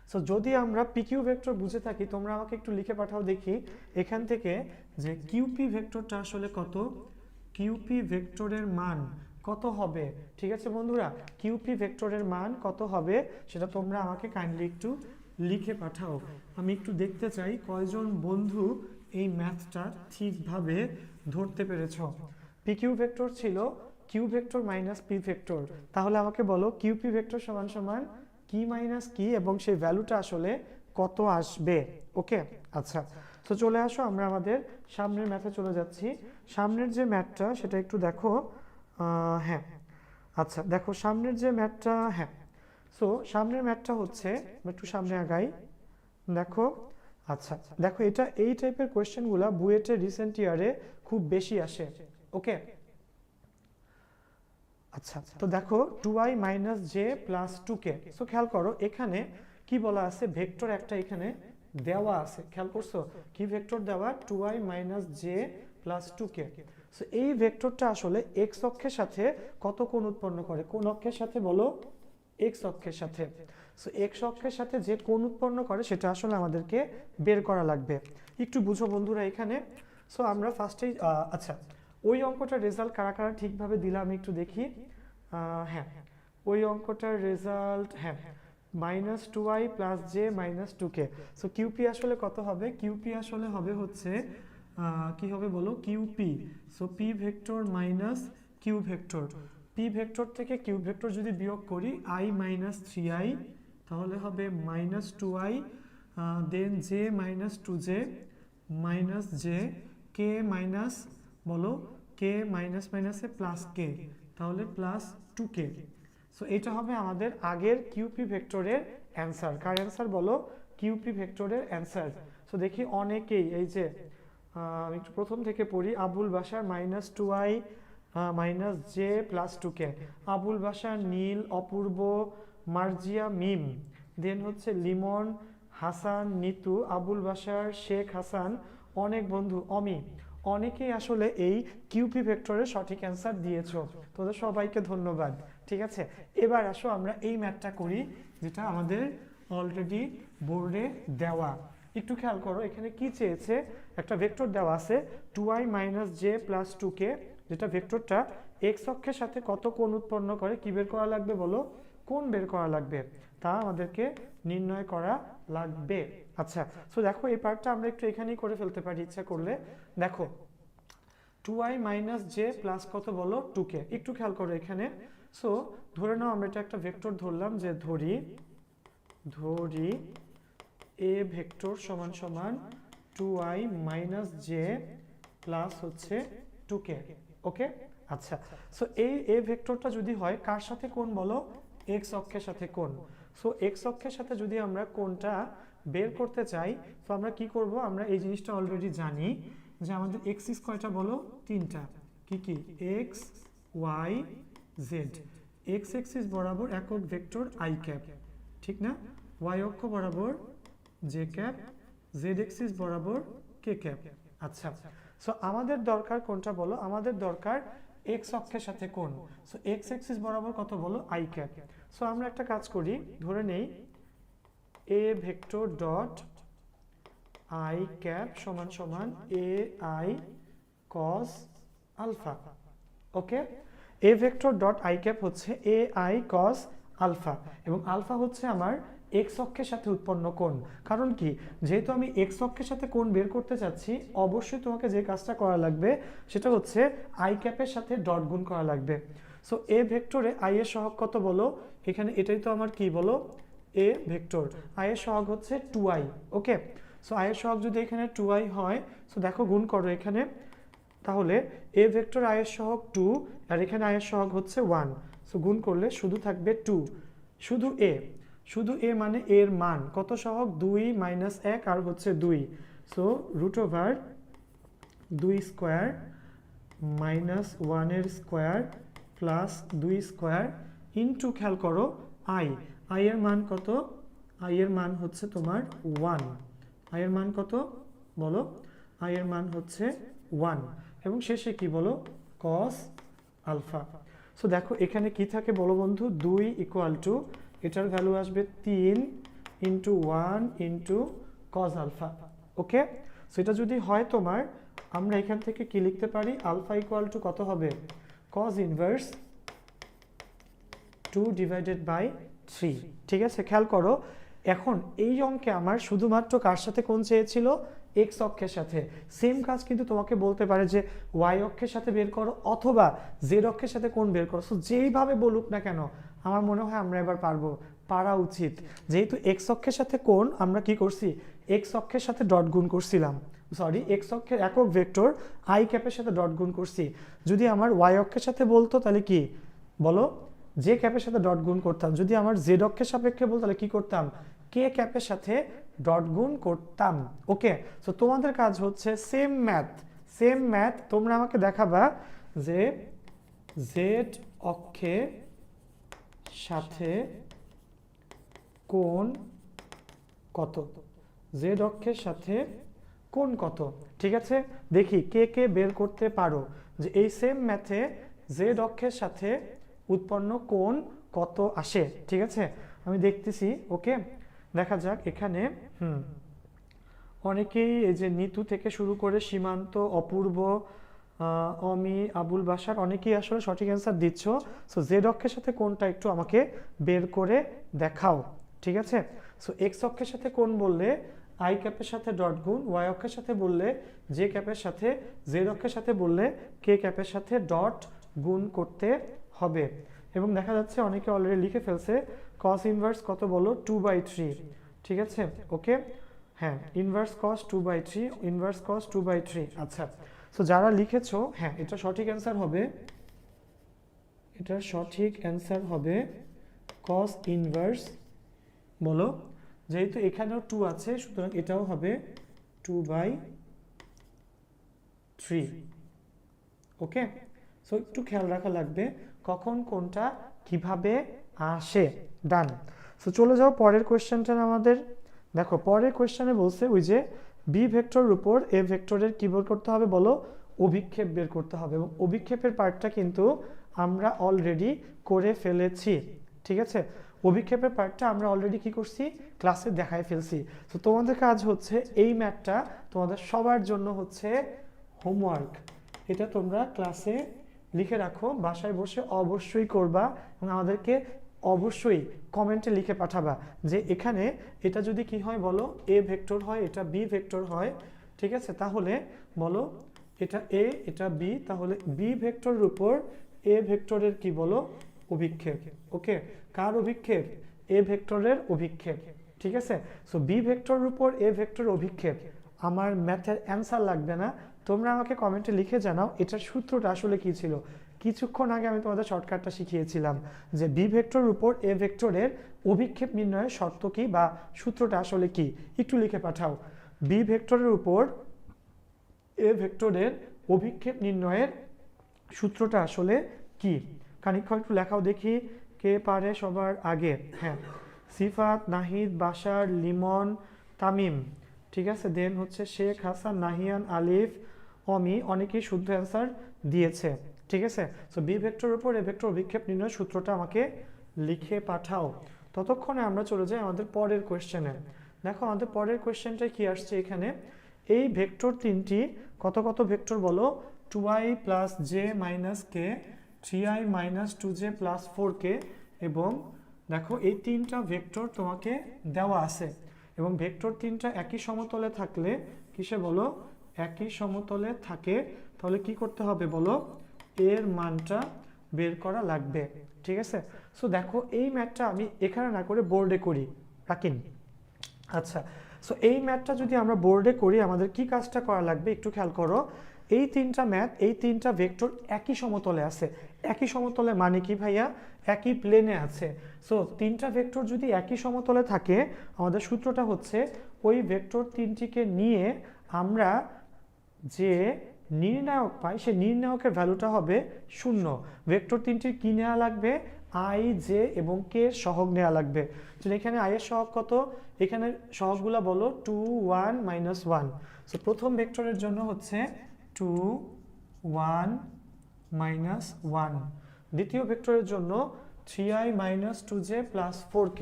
Speaker 1: সো যদি আমরা পি কিউ ভেক্টর বুঝে থাকি, তোমরা আমাকে একটু লিখে পাঠাও দেখি এখান থেকে যে কিউপি ভেক্টরটা আসলে কত? কিউপি ভেক্টরের মান কত হবে? ঠিক আছে বন্ধুরা, কিউপি ভেক্টরের মান কত হবে সেটা তোমরা আমাকে কাইন্ডলি একটু লিখে পাঠাও। আমি একটু দেখতে চাই কয়জন বন্ধু এই ম্যাথটা ঠিকভাবে ধরতে পেরেছ। পি কিউ ভেক্টর ছিল Q vector minus P vector, তাহলে আমাকে বলো কিউপি ভেক্টর সমান সমান কি মাইনাস কি এবং সেই ভ্যালুটা আসলে কত আসবে। ওকে, আচ্ছা। তো চলে আসো আমরা আমাদের সামনের ম্যাথে চলে যাচ্ছি। সামনের যে ম্যাথটা সেটা একটু দেখো। হ্যাঁ, আচ্ছা দেখো সামনের যে ম্যাথটা, হ্যাঁ। সো সামনের ম্যাথটা হচ্ছে, একটু সামনে আগাই। দেখো, আচ্ছা দেখো এটা এই টাইপের কোয়েশ্চেনগুলো বুয়েটের রিসেন্ট ইয়ারে খুব বেশি আসে। ওকে, আচ্ছা তো দেখো 2i minus J plus 2k। So খেয়াল করো এখানে কি বলা আছে? ভেক্টর একটা এখানে দেওয়া আছে, খেয়াল করছো? কি ভেক্টর দেওয়া? 2i minus J plus 2k। So এই ভেক্টরটা আসলে এক্স অক্ষের সাথে কত কোণ উৎপন্ন করে? কোন অক্ষের সাথে বলো? এক্স অক্ষের সাথে। সো এক্স অক্ষের সাথে যে কোণ উৎপন্ন করে সেটা আসলে আমাদেরকে বের করা লাগবে। একটু বুঝো বন্ধুরা এখানে। সো আমরা ফার্স্টেই আচ্ছা ওই অঙ্কটার রেজাল্ট কারা কারা ঠিকভাবে দিলাম আমি একটু দেখি। হ্যাঁ ওই অঙ্কটার রেজাল্ট, হ্যাঁ minus 2i plus J minus 2k। So QP আসলে কত হবে? কিউপি আসলে হবে হচ্ছে কি হবে বলো? QP, so P vector minus Q vector. P vector থেকে কিউ ভেক্টর যদি বিয়োগ করি i মাইনাস 3i, তাহলে হবে minus 2i, then J minus 2j minus J, K minus বলো কে মাইনাস মাইনাসে প্লাস কে, তাহলে প্লাস 2k। সো এটা হবে আমাদের আগের কিউপি ভেক্টরের অ্যান্সার। কার অ্যান্সার বলো? কিউপি ভেক্টরের অ্যান্সার। সো দেখি অনেকেই এই যে আমি একটু প্রথম থেকে পড়ি। আবুল বাসার minus 2i minus J plus 2k, Abul বাসার, নীল, অপূর্ব, মার্জিয়া, মিম, দেন হচ্ছে লিমন, হাসান, নিতু, আবুল বাশার, শেখ হাসান, অনেক বন্ধু, অমি, অনেকেই আসলে এই কিউপি ভেক্টরের সঠিক অ্যান্সার দিয়েছো। তোদের সবাইকে ধন্যবাদ। ঠিক আছে, এবার আসো আমরা এই ম্যাথটা করি যেটা আমাদের অলরেডি বোর্ডে দেওয়া। একটু খেয়াল করো এখানে কি চেয়েছে, একটা ভেক্টর দেওয়া আছে 2i - j + 2k, যেটা ভেক্টরটা এক্স অক্ষের সাথে কত কোণ উৎপন্ন করে কি বের করা লাগবে বলো, কোণ বের করা লাগবে, তা আমাদেরকে নির্ণয় করা লাগবে। আচ্ছা, সো দেখো এই পার্টটা আমরা একটু এখানেই করে ফেলতে পারি ইচ্ছা করলে। দেখো 2i - j প্লাস কত বলো 2k, একটু খেয়াল করো এখানে। সো ধরে নাও আমরা এটা একটা ভেক্টর ধরলাম, যে ধরি এ ভেক্টর সমান সমান 2i - j প্লাস হচ্ছে 2k। ওকে, আচ্ছা, সো এই এ ভেক্টরটা যদি হয় কার সাথে কোণ বলো, এক্স অক্ষের সাথে কোণ। সো এক্স অক্ষের সাথে যদি আমরা কোণটা বের করতে চাই, তো আমরা কি করব, আমরা এই জিনিসটা অলরেডি জানি যে আমাদের এক্সিস কয়টা বলো, তিনটা। কি কি, X, Y, Z. X axis বরাবর একক ভেক্টর আই ক্যাপ, ঠিক না? ওয়াই অক্ষ বরাবর জে ক্যাপ, জেড এক্সিস বরাবর কে ক্যাপ। আচ্ছা, সো আমাদের দরকার কোনটা বলো, আমাদের দরকার এক্স অক্ষের সাথে কোণ। সো এক্স এক্সিস বরাবর কত বলো, আই ক্যাপ। সো আমরা একটা কাজ করি, ধরে নেই A vector dot I cap সমান সমান A I cos alpha. Okay, A vector dot I cap হচ্ছে এ আই কস আলফা, এবং আলফা হচ্ছে আমার এক্স অক্ষের সাথে উৎপন্ন কোণ। কারণ কি, যেহেতু আমি এক্স অক্ষের সাথে কোণ বের করতে চাচ্ছি, অবশ্যই তোমাকে যে কাজটা করা লাগবে সেটা হচ্ছে আই ক্যাপের সাথে ডট গুণ করা লাগবে। সো এ ভেক্টরে আই এর সহগ কত বলো, এখানে এটাই তো আমার কি বলো, এ ভেক্টর, আই এর সহগ হচ্ছে 2i। ওকে, সো আই এর সহগ যদি এখানে 2i হয়, সো দেখো গুণ করো এখানে, তাহলে এ ভেক্টর আই এর সহগ 2 আর এখানে আই এর সহগ হচ্ছে 1। সো গুণ করলে শুধু থাকবে 2, শুধু এ মানে এর মান কত, সহগ 2 - 1 আর হচ্ছে 2। সো √2 স্কোয়ার -1 এর স্কোয়ার প্লাস 2 স্কোয়ার ইন্টু, খেয়াল করো আই এর মান কত, আই এর মান হচ্ছে তোমার 1। আই এর মান কত বলো, আই এর মান হচ্ছে 1, এবং শেষে কি বলো, cos আলফা। সো দেখো এখানে কি থাকে বলো বন্ধু, 2 = এটার ভ্যালু আসবে 3 × 1 × cos আলফা। ওকে, সো এটা যদি হয় তোমার, আমরা এখান থেকে কি লিখতে পারি, আলফা = কত হবে, cos ইনভার্স 2/3। ঠিক আছে, খেয়াল করো এখন এই অঙ্কে আমার শুধুমাত্র কার সাথে কোণ চেয়েছিল, এক্স অক্ষের সাথে। সেম কাজ কিন্তু তোমাকে বলতে পারে যে ওয়াই অক্ষের সাথে বের করো অথবা জেড অক্ষের সাথে কোণ বের করো। সো যেইভাবে বলুক না কেন, আমার মনে হয় আমরা এবার পারা উচিত। যেহেতু এক্স অক্ষের সাথে কোণ, আমরা কি করছি, এক্স অক্ষের সাথে ডট গুণ করছিলাম, সরি এক্স অক্ষের একক ভেক্টর আই ক্যাপের সাথে ডট গুণ করছি। যদি আমার ওয়াই অক্ষের সাথে বলতো তাহলে কি বলো, জে ক্যাপের সাথে ডট গুণ করতাম। যদি আমার জেড অক্ষের সাপেক্ষে বলতো তাহলে কি করতাম, কে ক্যাপের সাথে ডট গুণ করতাম। ওকে, সো তোমাদের কাজ হচ্ছে সেম ম্যাথ তোমরা আমাকে দেখাবা যে জেড অক্ষের সাথে কোণ কত, জেড অক্ষের সাথে কোণ কত। ঠিক আছে, দেখি কে বের করতে পারো যে এই সেম ম্যাথে জেড অক্ষের সাথে উৎপন্ন কোণ কত আসে। ঠিক আছে, আমি দেখতেছি। ওকে, দেখা যাক এখানে অনেকেই এই যে নিতু থেকে শুরু করে সীমান্ত, অপূর্ব, অমি, আবুল বাশার অনেকেই আসলে সঠিক অ্যান্সার দিচ্ছ। সো জেড অক্ষের সাথে কোণটা একটু আমাকে বের করে দেখাও। ঠিক আছে, সো এক্স অক্ষের সাথে কোণ বললে আই ক্যাপের সাথে ডট গুণ, ওয়াই অক্ষের সাথে বললে জে ক্যাপের সাথে, জেড অক্ষের সাথে বললে কে ক্যাপের সাথে ডট গুণ করতে হবে। এবং দেখা যাচ্ছে অনেকে অলরেডি লিখে ফেলছে cos ইনভার্স কত বলো, 2/3। ঠিক আছে, ওকে, হ্যাঁ ইনভার্স cos 2/3, ইনভার্স cos 2/3। আচ্ছা, সো যারা লিখেছো, হ্যাঁ এটা সঠিক অ্যান্সার হবে, এটার সঠিক অ্যান্সার হবে cos ইনভার্স বলো, যেহেতু এখানেও 2 আছে সুতরাং এটাও হবে 2/3। ওকে, সো একটু খেয়াল রাখা লাগবে কখন কোনটা কিভাবে আসে। ডান, সো চলে যাও পরের কোয়েশ্চেনটা আমাদের। দেখো পরের কোয়েশ্চেনে বলছে ওই যে বি ভেক্টরের উপর এ ভেক্টরের কি বের করতে হবে বলো, অভিক্ষেপ বের করতে হবে, এবং অভিক্ষেপের পার্টটা কিন্তু আমরা অলরেডি করে ফেলেছি। ঠিক আছে, অভিক্ষেপের পার্টটা আমরা অলরেডি কি করছি, ক্লাসে দেখাই ফেলছি। তো তোমাদের কাজ হচ্ছে এই ম্যাথটা তোমাদের সবার জন্য হচ্ছে হোমওয়ার্ক, এটা তোমরা ক্লাসে লিখে রাখো, বাসায় বসে অবশ্যই করবা এবং আমাদেরকে অবশ্যই কমেন্টে লিখে পাঠাবা যে এখানে এটা যদি কি হয় বলো, এ ভেক্টর হয়, এটা বি ভেক্টর হয়। ঠিক আছে, তাহলে বলো এটা এ এটা বি, তাহলে বি ভেক্টরের উপর এ ভেক্টরের কি বলো, অভিক্ষেপ। ওকে, কার অভিক্ষেপ, এ ভেক্টরের অভিক্ষেপ। ঠিক আছে, সো বি ভেক্টরের উপর এ ভেক্টরের অভিক্ষেপ। আমার ম্যাথের অ্যান্সার লাগবে না, তোমরা আমাকে কমেন্টে লিখে জানাও এটার সূত্রটা আসলে কি ছিল। কিছুক্ষণ আগে আমি তোমাদের শর্টকাটটা শিখিয়েছিলাম যে বি ভেক্টরের উপর এ ভেক্টরের অভিক্ষেপ নির্ণয়ের শর্ত কি বা সূত্রটা আসলে কি, একটু লিখে পাঠাও। বি ভেক্টরের উপর এ ভেক্টরের অভিক্ষেপ নির্ণয়ের সূত্রটা আসলে কি, খানিকক্ষণ একটু লেখাও দেখি কে পারে সবার আগে। হ্যাঁ, সিফাত, নাহিদ, বাশার, লিমন, তামিম, ঠিক আছে, দেন হচ্ছে শেখ হাসান, নাহিয়ান, আলিফ, অমি, অনেকেই শুদ্ধ অ্যান্সার দিয়েছে। ঠিক আছে, সো বি ভেক্টরের উপর এ ভেক্টর অভিক্ষেপ নির্ণয় সূত্রটা আমাকে লিখে পাঠাও। ততক্ষণে আমরা চলে যাই আমাদের পরের কোয়েশ্চেনে। দেখো আমাদের পরের কোয়েশ্চেনটাই কি আসছে এখানে, এই ভেক্টর তিনটি কত কত ভেক্টর বলো, 2i প্লাস জে মাইনাস কে, 3i minus 2j plus 4k, এবং দেখো এই তিনটা ভেক্টর তোমাকে দেওয়া আছে এবং ভেক্টর তিনটা একই সমতলে থাকলে, কিসে বলো, একই সমতলে থাকে, তাহলে কি করতে হবে বলো, এর মানটা বের করা লাগবে। ঠিক আছে, সো দেখো এই ম্যাথটা আমি এখানে না করে বোর্ডে করি, রাখিন। আচ্ছা, সো এই ম্যাথটা যদি আমরা বোর্ডে করি আমাদের কি কাজটা করা লাগবে একটু খেয়াল করো। এই তিনটা ম্যাথ, এই তিনটা ভেক্টর একই সমতলে আছে। একই সমতলে মানে কি ভাইয়া, একই প্লেনে আছে। সো তিনটা ভেক্টর যদি একই সমতলে থাকে আমাদের সূত্রটা হচ্ছে ওই ভেক্টর তিনটিকে নিয়ে আমরা যে নির্ণায়ক পাই সেই নির্ণায়কের ভ্যালুটা হবে 0। ভেক্টর তিনটির কি নেওয়া লাগবে, আই, জে এবং কে সহগ নেওয়া লাগবে। তো এখানে আই এর সহগ কত, এখানে সহগগুলো বলো 2 1 -1। সো প্রথম ভেক্টরের জন্য হচ্ছে 2 1 -1, দ্বিতীয় ভেক্টরের জন্য 3i minus 2j plus 4k,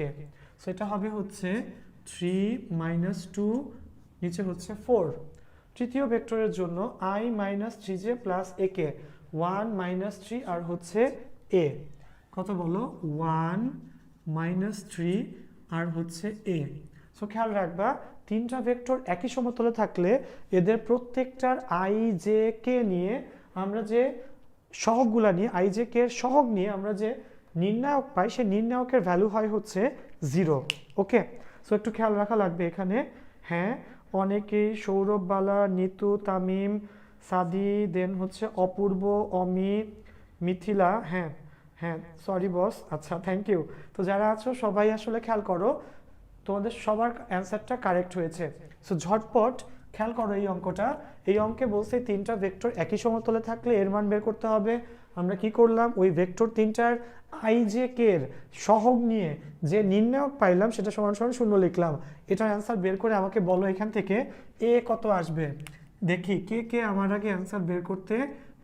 Speaker 1: so এটা হবে হচ্ছে 3 2 নিচে হচ্ছে 4। তৃতীয় ভেক্টরের জন্য i minus 3j plus ak, 1 -3 আর হচ্ছে a, কত বলো 1 -3 আর হচ্ছে a। সো খেয়াল রাখবা তিনটা ভেক্টর একই সমতলে থাকলে এদের প্রত্যেকটার i j k নিয়ে আমরা যে সহগগুলা নিয়ে, i j k এর সহগ নিয়ে আমরা যে নির্ণায়ক পাই সেই নির্ণায়কের ভ্যালু হয় হচ্ছে 0। ওকে, সো একটু খেয়াল রাখা লাগবে এখানে। হ্যাঁ, অনেকেই সৌরভ, বালা, নিতু, তামিম, সাদি, দেন হচ্ছে অপূর্ব, অমি, মিথিলা, হ্যাঁ হ্যাঁ সরি বস, আচ্ছা থ্যাংক ইউ। তো যারা আছো সবাই আসলে খেয়াল করো, তোমাদের সবার অ্যান্সারটা কারেক্ট হয়েছে। সো ঝটপট খেয়াল করো এই অঙ্কটা, এই অঙ্কে বলছে তিনটা ভেক্টর একই সমতলে থাকলে এর মান বের করতে হবে। আমরা কি করলাম, ওই ভেক্টর তিনটার আই জে কে এর সহগ নিয়ে যে নির্ণায়ক পাইলাম সেটা সমান সমান 0 লিখলাম। এটার অ্যান্সার বের করে আমাকে বলো এখান থেকে এ কত আসবে। দেখি কে কে আমার আগে অ্যান্সার বের করতে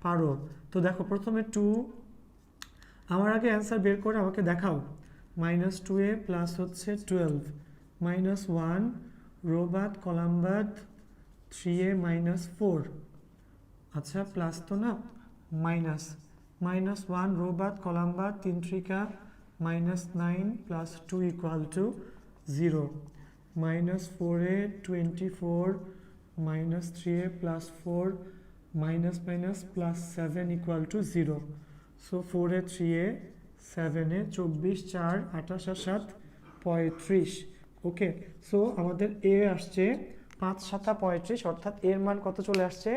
Speaker 1: পারো। তো দেখো প্রথমে 2, আমার আগে অ্যান্সার বের করে আমাকে দেখাও। -2a প্লাস হচ্ছে 12 -1 রোবাদ কলামবাদ 3a -4, আচ্ছা প্লাস তো না, -1 রোবাদ কলামবাদ 3 3 -9 plus 2 equal to 0, -4a 24 -3a plus 4 minus plus 7 equal to 0। So 4a 3a 7a 24 4 28 আর 7 35। ওকে, সো আমাদের এ আসছে 5 7 35, অর্থাৎ এর মান কত চলে আসছে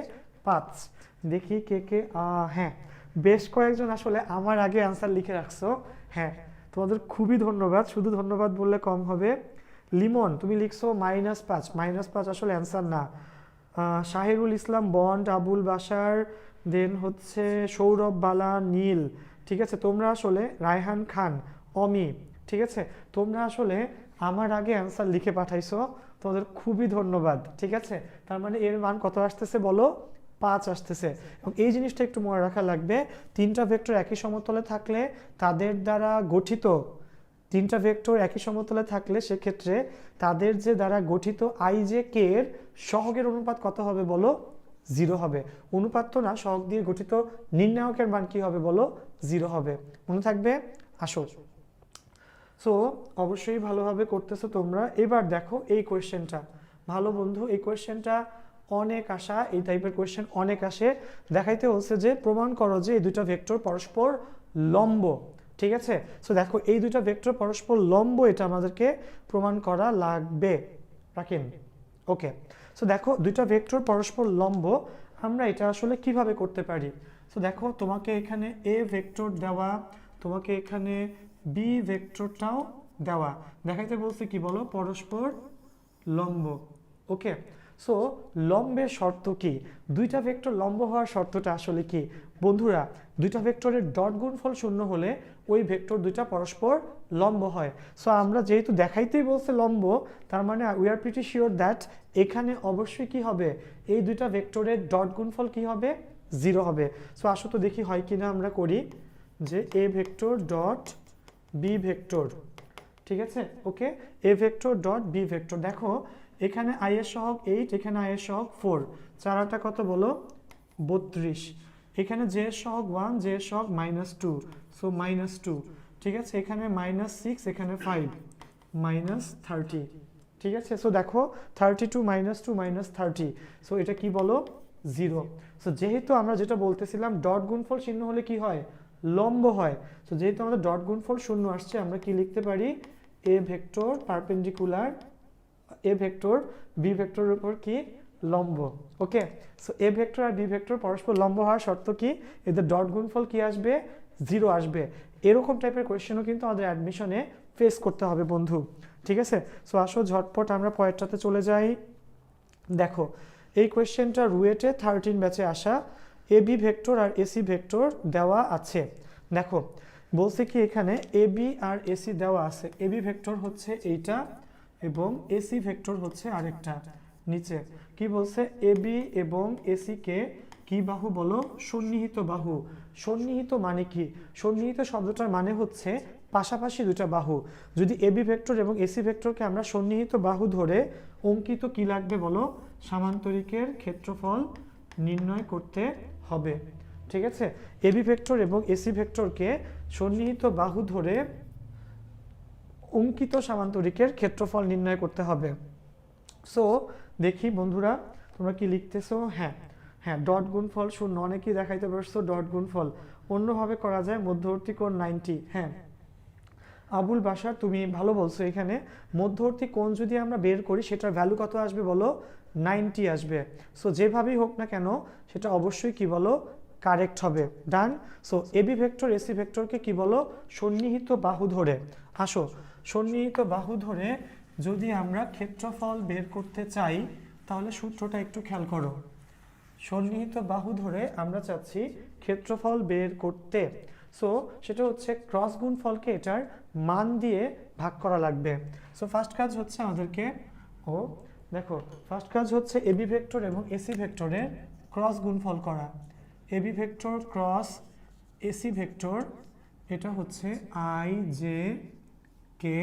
Speaker 1: 5। দেখি কে কে, হ্যাঁ বেশ কয়েকজন আসলে আমার আগে অ্যান্সার লিখে রাখছো। হ্যাঁ, তোমাদের খুবই ধন্যবাদ, শুধু ধন্যবাদ বললে কম হবে। লিমন তুমি লিখছো -5, -5 আসলে অ্যান্সার না। শাহিরুল ইসলাম, বন্ড, আবুল বাশার, দেন হচ্ছে সৌরভ, বালা, নীল, ঠিক আছে তোমরা আসলে রায়হান খান, অমি, ঠিক আছে তোমরা আসলে আমার আগে অ্যান্সার লিখে পাঠাইছো, তোমাদের খুবই ধন্যবাদ। ঠিক আছে, তার মানে এর মান কত আসতেছে বলো, 5 আসতেছে। এবং এই জিনিসটা একটু মনে রাখা লাগবে, তিনটা ভেক্টর একই সমতলে থাকলে তাদের দ্বারা গঠিত, তিনটা ভেক্টর একই সমতলে থাকলে সেক্ষেত্রে তাদের যে দ্বারা গঠিত আই জে কে এর সহগের অনুপাত কত হবে বলো, 0 হবে। অনুপাত তো না, সহগ দিয়ে গঠিত নির্ণায়কের মান কি হবে বলো, 0 হবে। মনে থাকবে? আসো। সো অবশ্যই ভালোভাবে করতেছো তোমরা। এবার দেখো এই কোয়েশ্চেনটা ভালো বন্ধু, এই কোয়েশ্চেনটা অনেক আসা, এই টাইপের কোয়েশ্চেন অনেক আসে। দেখাইতে বলছে যে প্রমাণ করো যে এই দুইটা ভেক্টর পরস্পর লম্ব। ঠিক আছে, সো দেখো এই দুইটা ভেক্টর পরস্পর লম্ব, এটা আমাদেরকে প্রমাণ করা লাগবে। রাখেন, ওকে। সো দেখো দুইটা ভেক্টর পরস্পর লম্ব, আমরা এটা আসলে কিভাবে করতে পারি। সো দেখো তোমাকে এখানে এ ভেক্টর দেওয়া, তোমাকে এখানে বি ভেক্টরটাও দেওয়া, দেখাইতে বলছে কি বলো, পরস্পর লম্ব। ওকে, সো লম্বের শর্ত কি, দুইটা ভেক্টর লম্ব হওয়ার শর্তটা আসলে কি বন্ধুরা, দুইটা ভেক্টরের ডট গুণফল শূন্য হলে ওই ভেক্টর দুইটা পরস্পর লম্ব হয়। সো আমরা যেহেতু দেখাইতেই বলছে লম্ব, তার মানে we are pretty sure that এখানে অবশ্যই কি হবে, এই দুইটা ভেক্টরের ডট গুণফল কি হবে, 0 হবে। সো আসো তো দেখি হয় কিনা, আমরা করি যে A vector dot B vector. ঠিক আছে, okay, A vector dot B vector. দেখো এখানে আই এর সহগ 8, এখানে আই এর সহগ 4, 4 8 কত বলো, 32। এখানে জে এর সহগ 1, জে এর সহগ -2, সো -2। ঠিক আছে, এখানে -6, এখানে 5, -30। ঠিক আছে, সো দেখো 32 -2 -30, সো এটা কি বলো, 0। সো যেহেতু আমরা যেটা বলতেছিলাম ডট গুণফল শূন্য হলে কি হয়, লম্ব হয়। সো যেহেতু আমাদের ডট গুণফল শূন্য আসছে, আমরা কি লিখতে পারি, A vector perpendicular A vector B ভেক্টরের উপর কি লম্ব। ওকে, সো এ ভেক্টর আর বি ভেক্টর পরস্পর লম্ব হওয়ার শর্ত কি, এদের ডট গুণফল কি আসবে, 0 আসবে। এরকম টাইপের কোয়েশ্চেনও কিন্তু আমাদের অ্যাডমিশনে ফেস করতে হবে বন্ধু। ঠিক আছে, সো আসো ঝটপট আমরা পরেরটাতে চলে যাই। দেখো এই কোয়েশ্চেনটা রুয়েটে 13 ব্যাচে আসা, A B vector R AC vector দেওয়া আছে। দেখো বলছে কি এখানে এ বি আর এসি দেওয়া আছে, এ বি ভেক্টর হচ্ছে এইটা এবং এসি ভেক্টর হচ্ছে আরেকটা নিচে। কি বলছে, এ বি এবং এসি কে কি বাহু বলো, সন্নিহিত বাহু। সন্নিহিত মানে কি, সন্নিহিত শব্দটার মানে হচ্ছে পাশাপাশি দুটা বাহু। যদি এ বি ভেক্টর এবং এসি ভেক্টরকে আমরা সন্নিহিত বাহু ধরে অঙ্কিত কি লাগবে বলো, সামান্তরিকের ক্ষেত্রফল নির্ণয় করতে হবে। ঠিক আছে, এ বি ভেক্টর এবং এসি ভেক্টরকে সন্নিহিত বাহু ধরে অঙ্কিত সামান্তরিকের ক্ষেত্রফল নির্ণয় করতে হবে। সো দেখি বন্ধুরা তোমরা কি লিখতেছো। হ্যাঁ হ্যাঁ, ডট গুণফল শূন্য, অনেকেই দেখাইতে পারছো ডট গুণফল, অন্যভাবে করা যায়, মধ্যবর্তী কোণ 90। হ্যাঁ আবুল বাসার তুমি ভালো বলছো, এখানে মধ্যবর্তী কোণ যদি আমরা বের করি সেটার ভ্যালু কত আসবে বলো, 90 আসবে। সো যেভাবেই হোক না কেন সেটা অবশ্যই কি বলো, কারেক্ট হবে। ডান। সো এবি ভেক্টর এসি ভেক্টরকে কি বলো, সন্নিহিত বাহু ধরে। আসো সন্নিহিত বাহু ধরে যদি আমরা ক্ষেত্রফল বের করতে চাই তাহলে সূত্রটা একটু খেয়াল করো। সন্নিহিত বাহু ধরে আমরা চাচ্ছি ক্ষেত্রফল বের করতে, সো সেটা হচ্ছে ক্রস গুণফলকে এটার মান দিয়ে ভাগ করা লাগবে। সো ফার্স্ট কাজ হচ্ছে আমাদেরকে, দেখো ফার্স্ট কাজ হচ্ছে এবি ভেক্টর এবং এসি ভেক্টরের ক্রস গুণফল করা। AB vector cross AC vector, এটা হচ্ছে আই জে কে।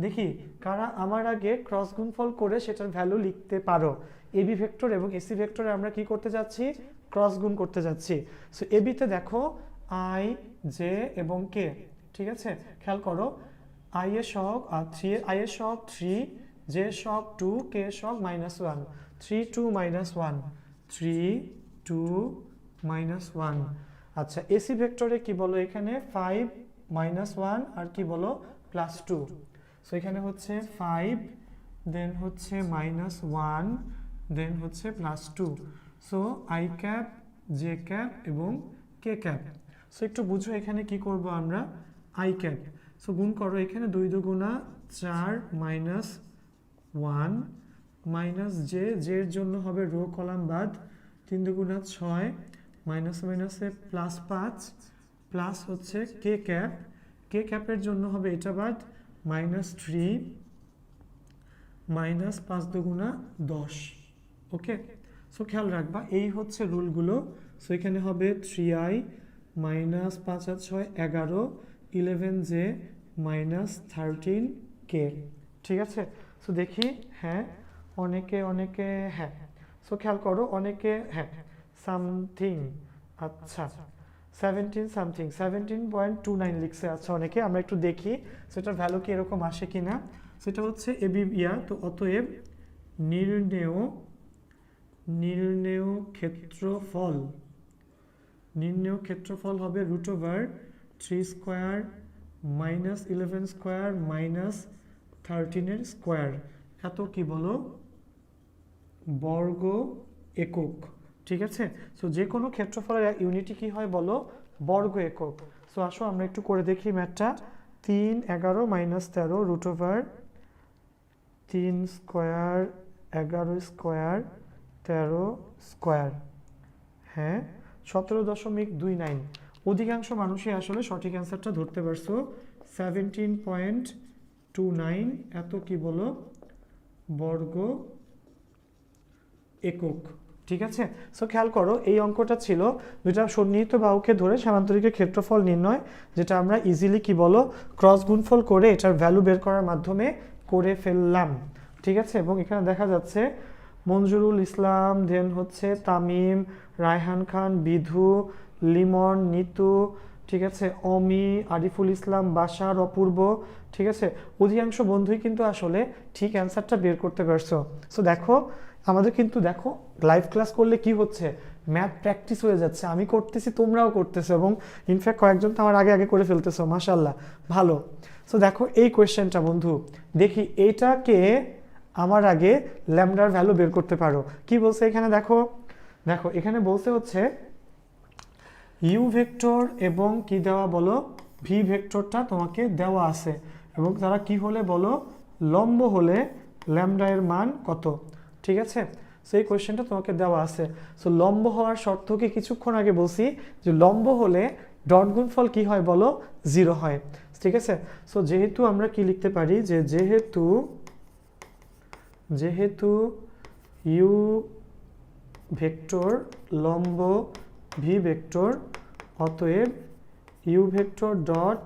Speaker 1: দেখি কারা আমার আগে ক্রস গুণফল করে সেটার ভ্যালু লিখতে পারো। এবি ভেক্টর এবং এসি ভেক্টরে আমরা কি করতে যাচ্ছি, ক্রস গুণ করতে যাচ্ছি। সো এবিতে দেখো আই জে এবং কে। ঠিক আছে, খেয়াল করো আই এর সহগ 3, আই এর সহগ 3, জে এর সহগ 2, কে এর সহগ -1, 3 2 -1, 3 2 -1। আচ্ছা এসি ভেক্টরে কি বলো, এখানে 5 -1 আর কি বলো +2। সো এখানে হচ্ছে 5, দেন হচ্ছে -1, দেন হচ্ছে +2। So I cap, J cap এবং কে ক্যাপ। সো একটু বুঝো এখানে কি করব আমরা, আই ক্যাপ। সো গুণ করো, এখানে 2 দুগুণা 4 -1 মাইনাস জে, জের জন্য হবে রো কলাম বাদ, 3 দুগুণা 6 মাইনাস মাইনাসে +5 প্লাস হচ্ছে কে ক্যাপ, কে ক্যাপের জন্য হবে এটা বাদ -3 মাইনাস 5 দুগুণা 10। ওকে, সো খেয়াল রাখবা এই হচ্ছে রুলগুলো। সো এখানে হবে 3i মাইনাস 5 আর 6 11 11j মাইনাস 13k। ঠিক আছে, সো দেখি। হ্যাঁ, অনেকে হ্যাঁ, সো খেয়াল করো অনেকে হ্যাঁ সামথিং, আচ্ছা 17 সামথিং 17.29 লিখছে। আচ্ছা অনেকে, আমরা একটু দেখি সেটার ভ্যালু কি এরকম আসে কিনা। সেটা হচ্ছে এবি ইয়া, তো অতএব নির্ণেয় ক্ষেত্রফল হবে root over 3 square minus 11 square minus 13 square, এত কি বলো বর্গ একক। ঠিক আছে, সো যে কোনো ক্ষেত্রফলের ইউনিটই কি হয় বলো, বর্গ একক। সো আসো আমরা একটু করে দেখি ম্যাথটা। 3 11 minus 13 root over 3 square 11 square 13 square, হ্যাঁ 17.29। অধিকাংশ মানুষই আসলে সঠিক অ্যান্সারটা ধরতে পারছো। 17.29 এত কি বলো বর্গ একক। ঠিক আছে, সো খেয়াল করো এই অঙ্কটা ছিল দুইটা সন্নিহিত বাহুকে ধরে সামান্তরিকের ক্ষেত্রফল নির্ণয়, যেটা আমরা ইজিলি কি বলো ক্রস গুণফল করে এটার ভ্যালু বের করার মাধ্যমে করে ফেললাম। ঠিক আছে, এবং এখানে দেখা যাচ্ছে মঞ্জুরুল ইসলাম, দেন হচ্ছে তামিম, রায়হান খান, বিধু, লিমন, নিতু, ঠিক আছে অমি, আরিফুল ইসলাম, বাশার, অপূর্ব। ঠিক আছে, অধিকাংশ বন্ধুই কিন্তু আসলে ঠিক অ্যান্সারটা বের করতে পারছো। সো দেখো আমাদের কিন্তু দেখো লাইভ ক্লাস করলে কি হচ্ছে, ম্যাথ প্র্যাকটিস হয়ে যাচ্ছে, আমি করতেছি তোমরাও করতেছো, এবং ইনফ্যাক্ট কয়েকজন তো আমার আগে করে ফেলতেছো, মাশাল্লাহ ভালো। সো দেখো এই কোয়েশ্চেনটা বন্ধু, দেখি এইটাকে আমার আগে ল্যামডার ভ্যালু বের করতে পারো। কি বলছে এখানে দেখো, এখানে বলছে হচ্ছে ইউ ভেক্টর এবং কি দেওয়া বলো ভি ভেক্টরটা তোমাকে দেওয়া আছে, এবং তারা কি হলে বলো লম্ব হলে ল্যামডা এর মান কত। ঠিক আছে, সো এই কোয়েশ্চেনটা তোমাকে দেওয়া আছে। সো লম্ব হওয়ার শর্ত কি কিছুক্ষণ আগে বলছি যে লম্ব হলে ডট গুণফল কি হয় বলো 0 হয়। ঠিক আছে, সো যেহেতু আমরা কি লিখতে পারি যে যেহেতু ইউ ভেক্টর লম্ব ভি ভেক্টর, অতএব U vector dot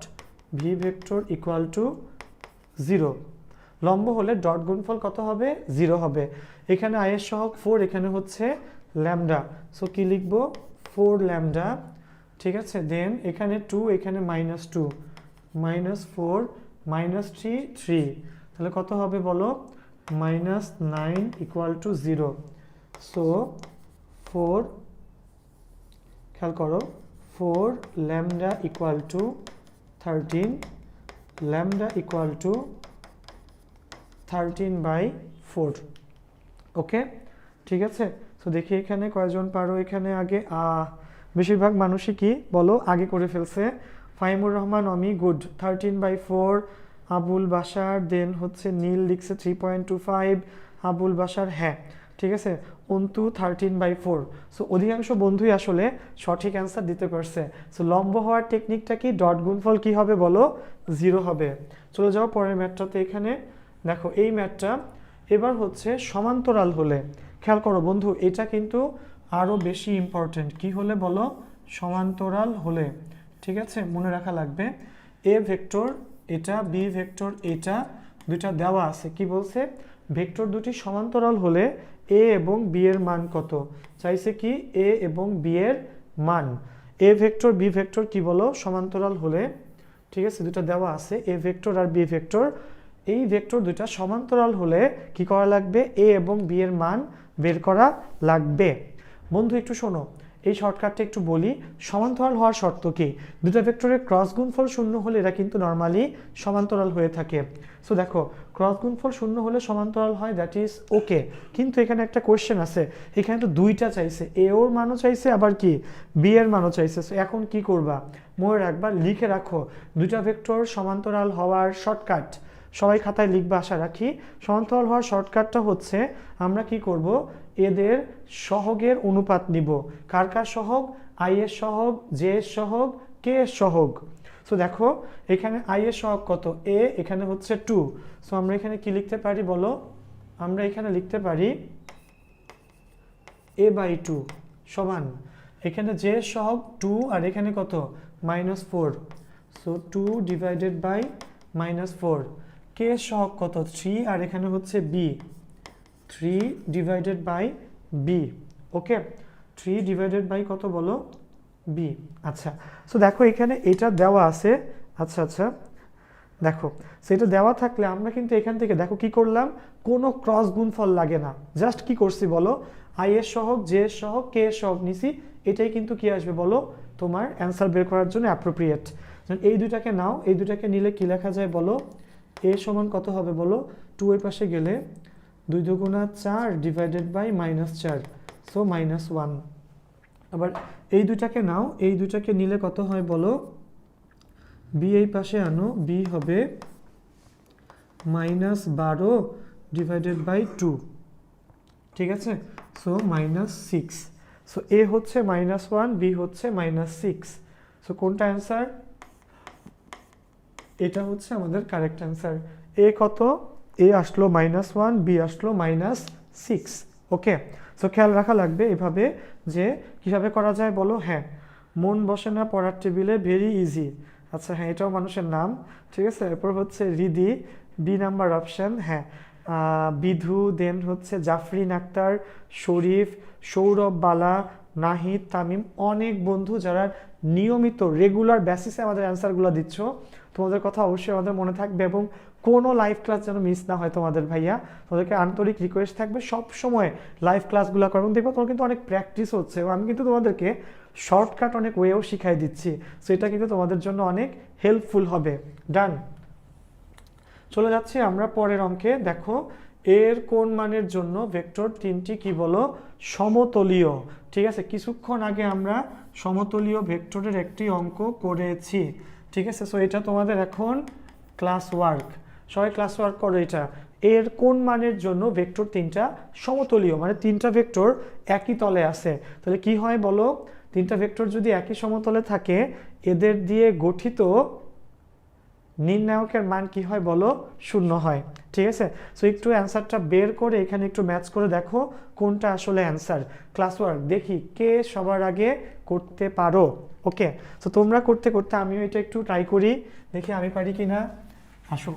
Speaker 1: V vector equal to 0। লম্ব হলে ডট গুণফল কত হবে 0 হবে। এখানে আই এর সহগ 4, এখানে হচ্ছে ল্যামডা, সো কি লিখবো 4 ল্যামডা। ঠিক আছে, দেন এখানে 2, এখানে -2 -4 -3 3, তাহলে কত হবে বলো -9 ইকুয়াল টু 0। সো 4, খেয়াল করো 4 lambda equal to 13, lambda equal to 13/4। ওকে, ঠিক আছে, সো দেখি এখানে কয়জন পারো। এখানে আগে বেশিরভাগ মানুষই কি বলো আগে করে ফেলছে। ফাহিমুর রহমান অমি, গুড 13/4। আবুল বাসার, দেন হচ্ছে নীল লিখছে 3.25। আবুল বাসার হ্যাঁ, ঠিক আছে অন্তু 13/4। সো অধিকাংশ বন্ধুই আসলে সঠিক অ্যান্সার দিতে পারছে। সো লম্ব হওয়ার টেকনিকটা কি, ডট গুণফল কি হবে বলো 0 হবে। চলে যাও পরের ম্যাথটাতে। এখানে দেখো এই ম্যাথটা এবার হচ্ছে সমান্তরাল হলে, খেয়াল করো বন্ধু এটা কিন্তু আরও বেশি ইম্পর্টেন্ট। কি হলে বলো সমান্তরাল হলে। ঠিক আছে, মনে রাখা লাগবে এ ভেক্টর এটা, বি ভেক্টর এটা, দুইটা দেওয়া আছে। কি বলছে, ভেক্টর দুটি সমান্তরাল হলে এ এবং বি এর মান কত চাইছে, কি এ এবং বি এর মান। এ ভেক্টর বি ভেক্টর কি বলো সমান্তরাল হলে, ঠিক আছে দুটো দেওয়া আছে এ ভেক্টর আর বি ভেক্টর, এই ভেক্টর দুইটা সমান্তরাল হলে কি করা লাগবে, এ এবং বি এর মান বের করা লাগবে। বন্ধু একটু শোনো, এই শর্টকাটটা একটু বলি। সমান্তরাল হওয়ার শর্ত কি, দুটো ভেক্টরের ক্রস গুণফল 0 হলে এরা কিন্তু নর্মালি সমান্তরাল হয়ে থাকে। সো দেখো ক্রস গুণফল 0 হলে সমান্তরাল হয়, দ্যাট ইজ ওকে। কিন্তু এখানে একটা কোয়েশ্চেন আছে, এখানে তো দুইটা চাইছে, এ ওর মানও চাইছে আবার কি বি এর মানও চাইছে। সো এখন কি করবা, মনে রাখবা লিখে রাখো দুইটা ভেক্টর সমান্তরাল হওয়ার শর্টকাট, সবাই খাতায় লিখবা আশা রাখি। সমান্তরাল হওয়ার শর্টকাটটা হচ্ছে আমরা কি করব, এদের সহগের অনুপাত নিব। কার কার সহগ, আই এর সহগ, জে এর সহগ, কে এর সহগ। সো দেখো এখানে আই এর সহগ কত, এ, এখানে হচ্ছে 2। সো আমরা এখানে কি লিখতে পারি বলো আমরা এখানে লিখতে পারি a/2 সমান, এখানে যে সহগ 2 আর এখানে কত -4, সো 2 ডিভাইডেড বাই -4, কে সহগ কত 3 আর এখানে হচ্ছে b, 3 divided by b। Okay, 3 divided by কত বলো b। আচ্ছা, সো দেখো এখানে এটা দেওয়া আছে। আচ্ছা আচ্ছা, দেখো সেটা দেওয়া থাকলে আমরা কিন্তু এখান থেকে দেখো কি করলাম, কোনো ক্রস গুণফল লাগে না, জাস্ট কি করছি বলো, আই এর সহগ জে এর সহগ কে এর সহগ নিছি, এটাই কিন্তু কি আসবে বলো তোমার অ্যান্সার বের করার জন্য অ্যাপ্রোপ্রিয়েট। এই দুটাকে নাও, এই দুটাকে নিলে কি লেখা যায় বলো, এ সমান কত হবে বলো, 2 এর পাশে গেলে 2 দুগুণা 4 ডিভাইডেড বাই -4, সো -1। আবার এই দুটাকে নাও, এই দুটাকে নিলে কত হয় বলো, বি এই পাশে আনো, বি হবে -12 ডিভাইডেড বাই 2, ঠিক আছে, সো -6। সো এ হচ্ছে -1, বি হচ্ছে -6, সো কোনটা অ্যান্সার, এটা হচ্ছে আমাদের কারেক্ট অ্যান্সার। এ কত, এ আসলো -1, বি আসলো -6। ওকে, সো খেয়াল রাখা লাগবে এভাবে যে কিভাবে করা যায় বলো। হ্যাঁ, মন বসে না পড়ার টেবিলে, ভেরি ইজি। আচ্ছা হ্যাঁ, এটাও মানুষের নাম, ঠিক আছে। এরপর হচ্ছে রিদি, বি নাম্বার অপশান। হ্যাঁ, বিধু, দেন হচ্ছে জাফরিন আক্তার, শরীফ, সৌরভ বালা, নাহিদ, তামিম, অনেক বন্ধু যারা নিয়মিত রেগুলার বেসিসে আমাদের অ্যান্সারগুলো দিচ্ছ, তোমাদের কথা অবশ্যই আমাদের মনে থাকবে এবং কোনো লাইভ ক্লাস যেন মিস না হয় তোমাদের ভাইয়া। তোমাদেরকে আন্তরিক রিকোয়েস্ট থাকবে সব সময় লাইভ ক্লাসগুলো করো, দেখবো তোমার কিন্তু অনেক প্র্যাকটিস হচ্ছে এবং আমি কিন্তু তোমাদেরকে শর্টকাট অনেক ওয়েও শিখাই দিচ্ছি, সো এটা কিন্তু তোমাদের জন্য অনেক হেল্পফুল হবে। ডান, চলে যাচ্ছি আমরা পরের অঙ্কে। দেখো, এর কোন মানের জন্য ভেক্টর তিনটি কি বলো সমতলীয়। ঠিক আছে, কিছুক্ষণ আগে আমরা সমতলীয় ভেক্টরের একটি অঙ্ক করেছি, ঠিক আছে। সো এটা তোমাদের এখন ক্লাস ওয়ার্ক, সবাই ক্লাস ওয়ার্ক করো এটা। এর কোন মানের জন্য ভেক্টর তিনটা সমতলীয়, মানে তিনটা ভেক্টর একই তলে আছে, তাহলে কি হয় বলো, তিনটা ভেক্টর যদি একই সমতলে থাকে এদের দিয়ে গঠিত নির্ণায়কের মান কি হয় বলো, 0 হয়, ঠিক আছে। সো একটু অ্যান্সারটা বের করে এখানে একটু ম্যাচ করে দেখো কোনটা আসলে অ্যান্সার। ক্লাস ওয়ার্ক দেখি কে সবার আগে করতে পারো। ওকে, সো তোমরা করতে করতে আমিও এটা একটু ট্রাই করি, দেখি আমি পারি কি না। আসো,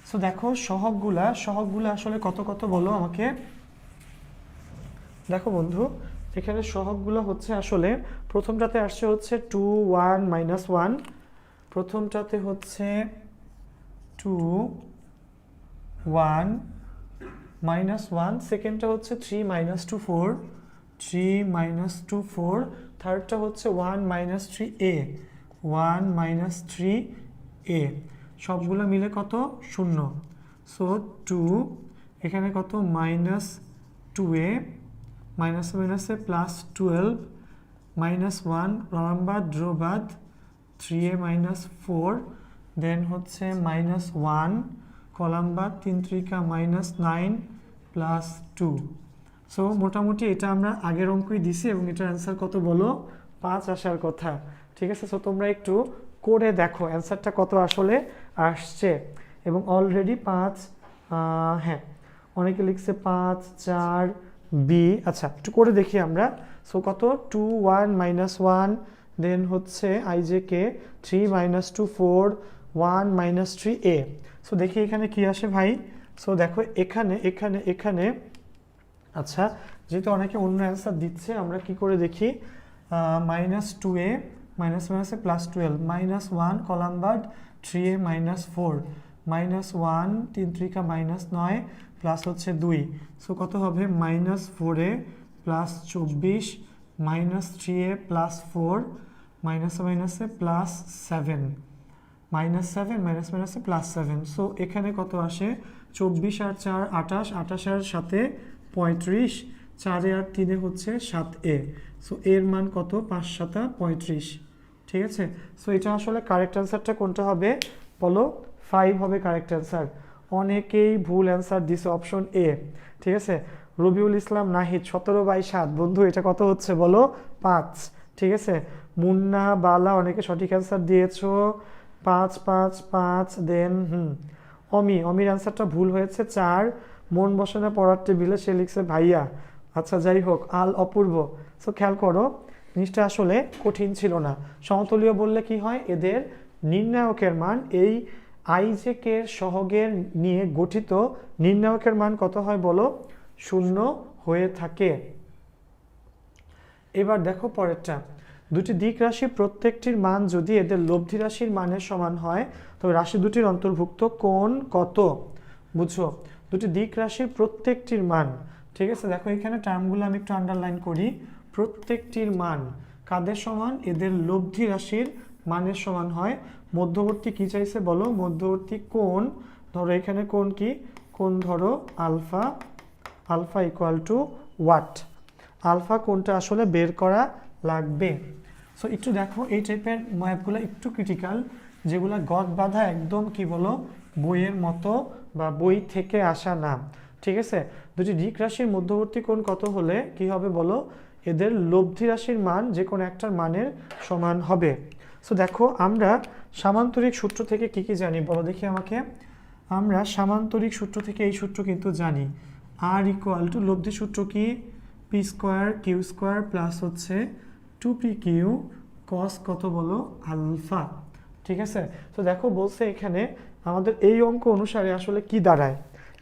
Speaker 1: সো দেখো সহগগুলা আসলে কত কত বলো আমাকে। দেখো বন্ধু, এখানে সহগগুলো হচ্ছে আসলে প্রথমটাতে আসছে হচ্ছে 2 1 -1, প্রথমটাতে হচ্ছে 2 1 -1, সেকেন্ডটা হচ্ছে 3 -2 4, 3 -2 4, থার্ডটা হচ্ছে 1 -3a, 1 -3a, সবগুলো মিলে কত 0। সো 2, এখানে কত -2a, মাইনাসে মাইনাসে +12, -1 রম্বাদ দ্রবাদ, 3a -4, দেন হচ্ছে -1 কলামবাদ 3 × -9 +2। সো মোটামুটি এটা আমরা আগের অঙ্কই দিছি এবং এটার অ্যান্সার কত বলো 5 আসার কথা, ঠিক আছে। সো তোমরা একটু করে দেখো অ্যান্সারটা কত আসলে আসছে এবং অলরেডি 5, হ্যাঁ অনেকে লিখছে 5 4 বি। আচ্ছা একটু করে দেখি আমরা। সো কত 2 1 -1, দেন হচ্ছে আইজেকে 3 -2 4, 1 -3a। সো দেখি এখানে কি আসে ভাই। সো দেখো এখানে এখানে এখানে আচ্ছা যেহেতু অনেকে অন্য অ্যান্সার দিচ্ছে আমরা কি করে দেখি, -2a মাইনাসে মাইনাসে +12, -1 কলামবার্ড 3a -4, -1 3 × -9 প্লাস হচ্ছে 2। সো কত হবে -4a +24 -3a +4 মাইনাসে মাইনাসে +7, -7 মাইনাস মাইনাসে +7। সো এখানে কত আসে 24 আর 4 28, 28 আর 7 35, 4 আর 3 হচ্ছে 7a। সো এর মান কত 5 7 35, ঠিক আছে। সো এটা আসলে কারেক্ট অ্যান্সারটা কোনটা হবে বলো, 5 হবে কারেক্ট অ্যান্সার। অনেকেই ভুল অ্যান্সার দিছে অপশন এ, ঠিক আছে। রবিউল ইসলাম নাহিদ 17/7, বন্ধু এটা কত হচ্ছে বলো 5, ঠিক আছে। মুন্না বালা অনেকে সঠিক অ্যান্সার দিয়েছো 5 5 5, দেন অমির অ্যান্সারটা ভুল হয়েছে 4, মন বসে না পড়ার টেবিলে, সে লিখছে ভাইয়া। আচ্ছা যাই হোক, আল অপূর্ব। সো খেয়াল করো, জিনিসটা আসলে কঠিন ছিল না। সমতলীয় বললে কি হয়, এদের নির্ণায়কের মান এই আই জে কে সহগের নিয়ে গঠিত নির্ণায়কের মান কত হয় বলো, 0 হয়ে থাকে। এবার দেখো পরেরটা, দুটি দিক রাশি প্রত্যেকটির মান যদি এদের লব্ধি রাশির মানের সমান হয় তবে রাশি দুটির অন্তর্ভুক্ত কোণ কত। বুঝছো, দুটি দিক রাশির প্রত্যেকটির মান, ঠিক আছে। দেখো এখানে টার্মগুলো আমি একটু আন্ডারলাইন করি। প্রত্যেকটির মান কাদের সমান, এদের লব্ধি রাশির মানের সমান হয়। মধ্যবর্তী কি চাইছে বলো, মধ্যবর্তী কোণ। ধরো এখানে কোণ কি, কোণ ধরো আলফা, আলফা ইকুয়াল টু ওয়াট। আলফা কোণটা আসলে বের করা লাগবে। সো একটু দেখো, এই টাইপের ম্যাথগুলো একটু ক্রিটিক্যাল, যেগুলো গদ বাঁধা একদম কি বলো বইয়ের মতো বা বই থেকে আসা না, ঠিক আছে। দুটি দিক রাশির মধ্যবর্তী কোণ কত হলে কি হবে বলো, এদের লব্ধি রাশির মান যে কোনো একটার মানের সমান হবে। সো দেখো আমরা সামান্তরিক সূত্র থেকে কি কি জানি বলো দেখি আমাকে। আমরা সামান্তরিক সূত্র থেকে এই সূত্র কিন্তু জানি, আর ইকুয়াল টু লব্ধি সূত্র কি, P square Q square plus হচ্ছে 2p কিউ কস কত বলো আলফা, ঠিক আছে। তো দেখো বলছে এখানে আমাদের এই অঙ্ক অনুসারে আসলে কি দাঁড়ায়,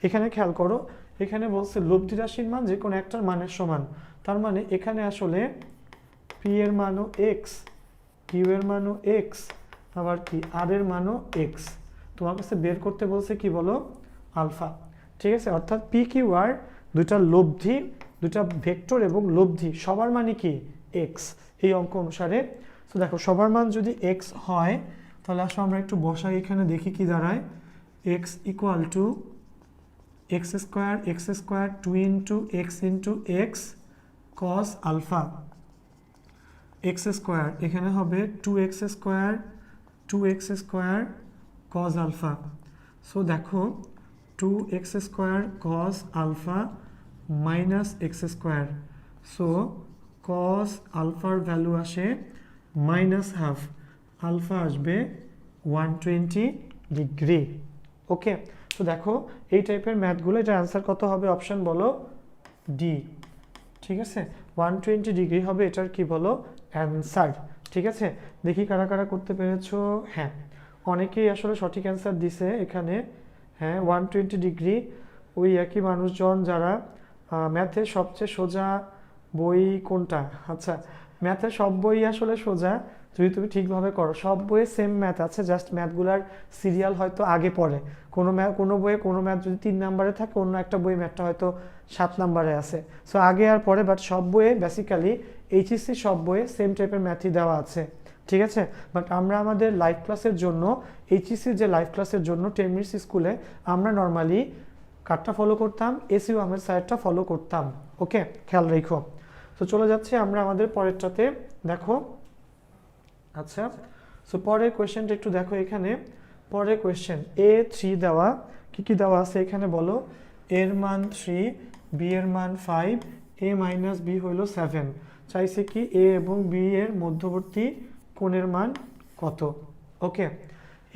Speaker 1: এখানে খেয়াল করো, এখানে বলছে লব্ধি রাশির মান যে কোনো একটার মানের সমান। তার মানে এখানে আসলে পি এর মানও এক্স, কিউ এর মানও এক্স, আবার কি আর এর মানও এক্স। তোমার কাছে বের করতে বলছে কি বলো আলফা, ঠিক আছে। অর্থাৎ পি কিউ আর দুইটা লব্ধি, দুইটা ভেক্টর এবং লব্ধি সবার মানে কি এক্স এই অঙ্ক অনুসারে। তো দেখো সবার মান যদি এক্স হয় তাহলে আসলে আমরা একটু বসাই, এখানে দেখি কি দাঁড়ায়। X equal to X square 2 into X cos alpha, X square এখানে হবে 2x square cos alpha. So দেখো 2x square cos alpha minus X square. So cos আলফার ভ্যালু আসে মাইনাস হাফ, আলফা আসবে 120 ডিগ্রি। ওকে, তো দেখো এই টাইপের ম্যাথগুলো, এটা অ্যান্সার কত হবে অপশান বলো ডি, ঠিক আছে। 120 ডিগ্রি হবে এটার কি বলো অ্যান্সার, ঠিক আছে। দেখি কারা কারা করতে পেরেছো। হ্যাঁ, অনেকেই আসলে সঠিক অ্যান্সার দিছে এখানে। হ্যাঁ 120 ডিগ্রি, ওই একই মানুষজন যারা ম্যাথের সবচেয়ে সোজা বই কোনটা। আচ্ছা, ম্যাথের সব বই আসলে সোজা যদি তুমি ঠিকভাবে করো, সব বইয়ে সেম ম্যাথ আছে, জাস্ট ম্যাথগুলার সিরিয়াল হয়তো আগে পড়ে। কোনো বইয়ে কোনো ম্যাথ যদি 3 নাম্বারে থাকে, অন্য একটা বই ম্যাথটা হয়তো 7 নাম্বারে আছে। সো আগে আর পরে, বাট সব বইয়ে বেসিক্যালি এইচএসসি সব বইয়ে সেম টাইপের ম্যাথই দেওয়া আছে, ঠিক আছে। বাট আমরা আমাদের লাইভ ক্লাসের জন্য, এইচএসসির যে লাইভ ক্লাসের জন্য 10 মিনিটস স্কুলে আমরা নর্মালি কার্ডটা ফলো করতাম, এসইউ আহমেদ স্যারটা ফলো করতাম। ওকে, খেয়াল রেখো। তো চলে যাচ্ছে আমরা আমাদের পরেরটাতে, দেখো। আচ্ছা, সো পরের কোয়েশ্চেনটা একটু দেখো। এখানে পরের কোয়েশ্চেন A3 দেওয়া, কি কি দেওয়া আছে এখানে বলো। এর মান 3, বি এর মান 5, a মাইনাস বি হইল 7। চাইছে কি এ এবং বি এর মধ্যবর্তী কোণের মান কত। ওকে,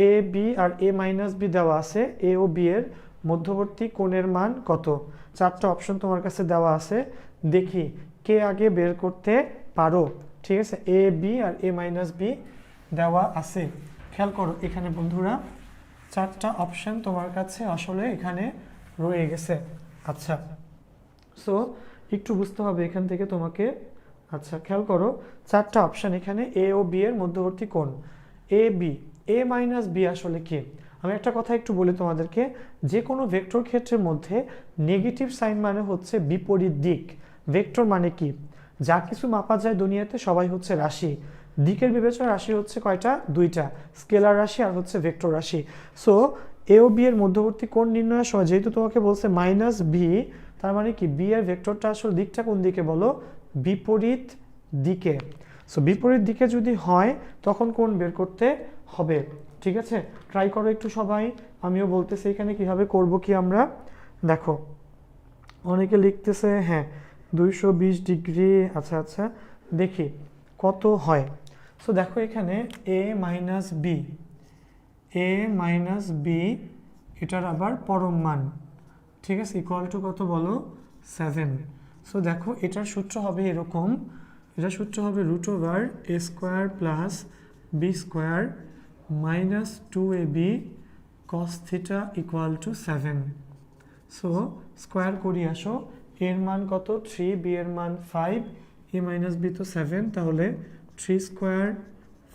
Speaker 1: A B R A minus B দেওয়া আছে, এ ও বি এর মধ্যবর্তী কোণের মান কত। 4টা অপশন তোমার কাছে দেওয়া আছে, দেখি কে আগে বের করতে পারো, ঠিক আছে। A B R A minus B দেওয়া আছে। খেয়াল করো এখানে বন্ধুরা, 4টা অপশন তোমার কাছে আসলে এখানে রয়ে গেছে। আচ্ছা, সো একটু বুঝতে হবে এখান থেকে তোমাকে। আচ্ছা খেয়াল করো, 4টা অপশন এখানে, এ ও বি এর মধ্যবর্তী কোণ A B, A minus B আসলে কি। আমি একটা কথা একটু বলি তোমাদেরকে, যে কোনো ভেক্টর ক্ষেত্রের মধ্যে নেগেটিভ সাইন মানে হচ্ছে বিপরীত দিক। ভেক্টর মানে কি, যা কিছু মাপা যায় দুনিয়াতে সবাই হচ্ছে রাশি। দিকের বিবেচনা রাশি হচ্ছে কয়টা, 2টা, স্কেলার রাশি আর হচ্ছে ভেক্টর রাশি। সো এ ও বি এর মধ্যবর্তী কোণ নির্ণয়ের সময় যেহেতু তোমাকে বলছে মাইনাস বি, তার মানে কি বি এর ভেক্টরটা আসলে দিকটা কোন দিকে বলো, বিপরীত দিকে। সো বিপরীত দিকে যদি হয় তখন কোণ বের করতে হবে, ঠিক আছে। ট্রাই করো একটু সবাই, আমিও বলতেছি এখানে কিভাবে করব কি আমরা। দেখো অনেকে লিখতেছে হ্যাঁ 220 ডিগ্রি। আচ্ছা আচ্ছা, দেখি কত হয়। সো দেখো এখানে এ মাইনাস বি, এটার আবার পরম মান, ঠিক আছে, ইকুয়াল টু কত বলো 7। সো দেখো এটার সূত্র হবে এরকম, এটার সূত্র হবে √a² plus b² minus 2ab cos theta equal to 7। So square করি আসো, এর মান কত 3, বি এর মান 5, এ মাইনাস বি তো 7, তাহলে 3²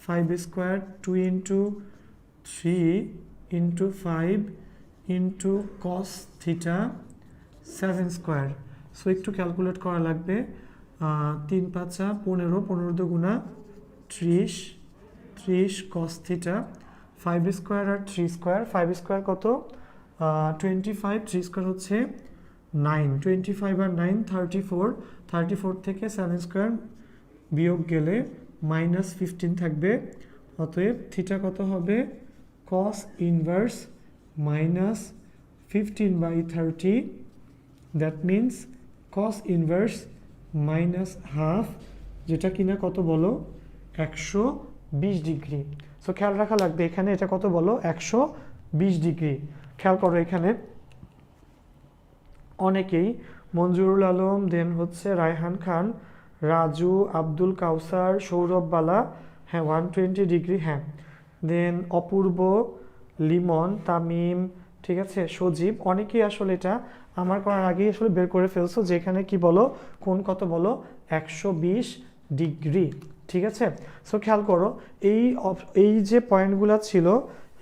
Speaker 1: 5² 2 into 3 into 5 into cos theta 7²। So একটু ক্যালকুলেট করা লাগবে, 3 5 15, 15 দুগুণা 30, 30 কস থিটা 5² আর 3², 5² কত 25, 3² হচ্ছে 9, 25 আর 9 34, 34 থেকে 7² বিয়োগ গেলে মাইনাস 15 থাকবে। অতএব থিটা কত হবে cos inverse minus 15/30, that means cos inverse minus half, যেটা কিনা কত বলো 120 ডিগ্রি। সো খেয়াল রাখা লাগবে এখানে এটা কত বলো 120 ডিগ্রি। খেয়াল করো এখানে অনেকেই মঞ্জুরুল আলম, দেন হচ্ছে রায়হান খান, রাজু, আব্দুল কাউসার, সৌরভ বালা, হ্যাঁ 120 ডিগ্রি, হ্যাঁ দেন অপূর্ব, লিমন, তামিম, ঠিক আছে সজীব, অনেকেই আসলে এটা আমার করার আগেই আসলে বের করে ফেলছো, যেখানে কি বলো কোন কত বলো 120 ডিগ্রি। ঠিক আছে, সো খেয়াল করো এই যে পয়েন্টগুলো ছিল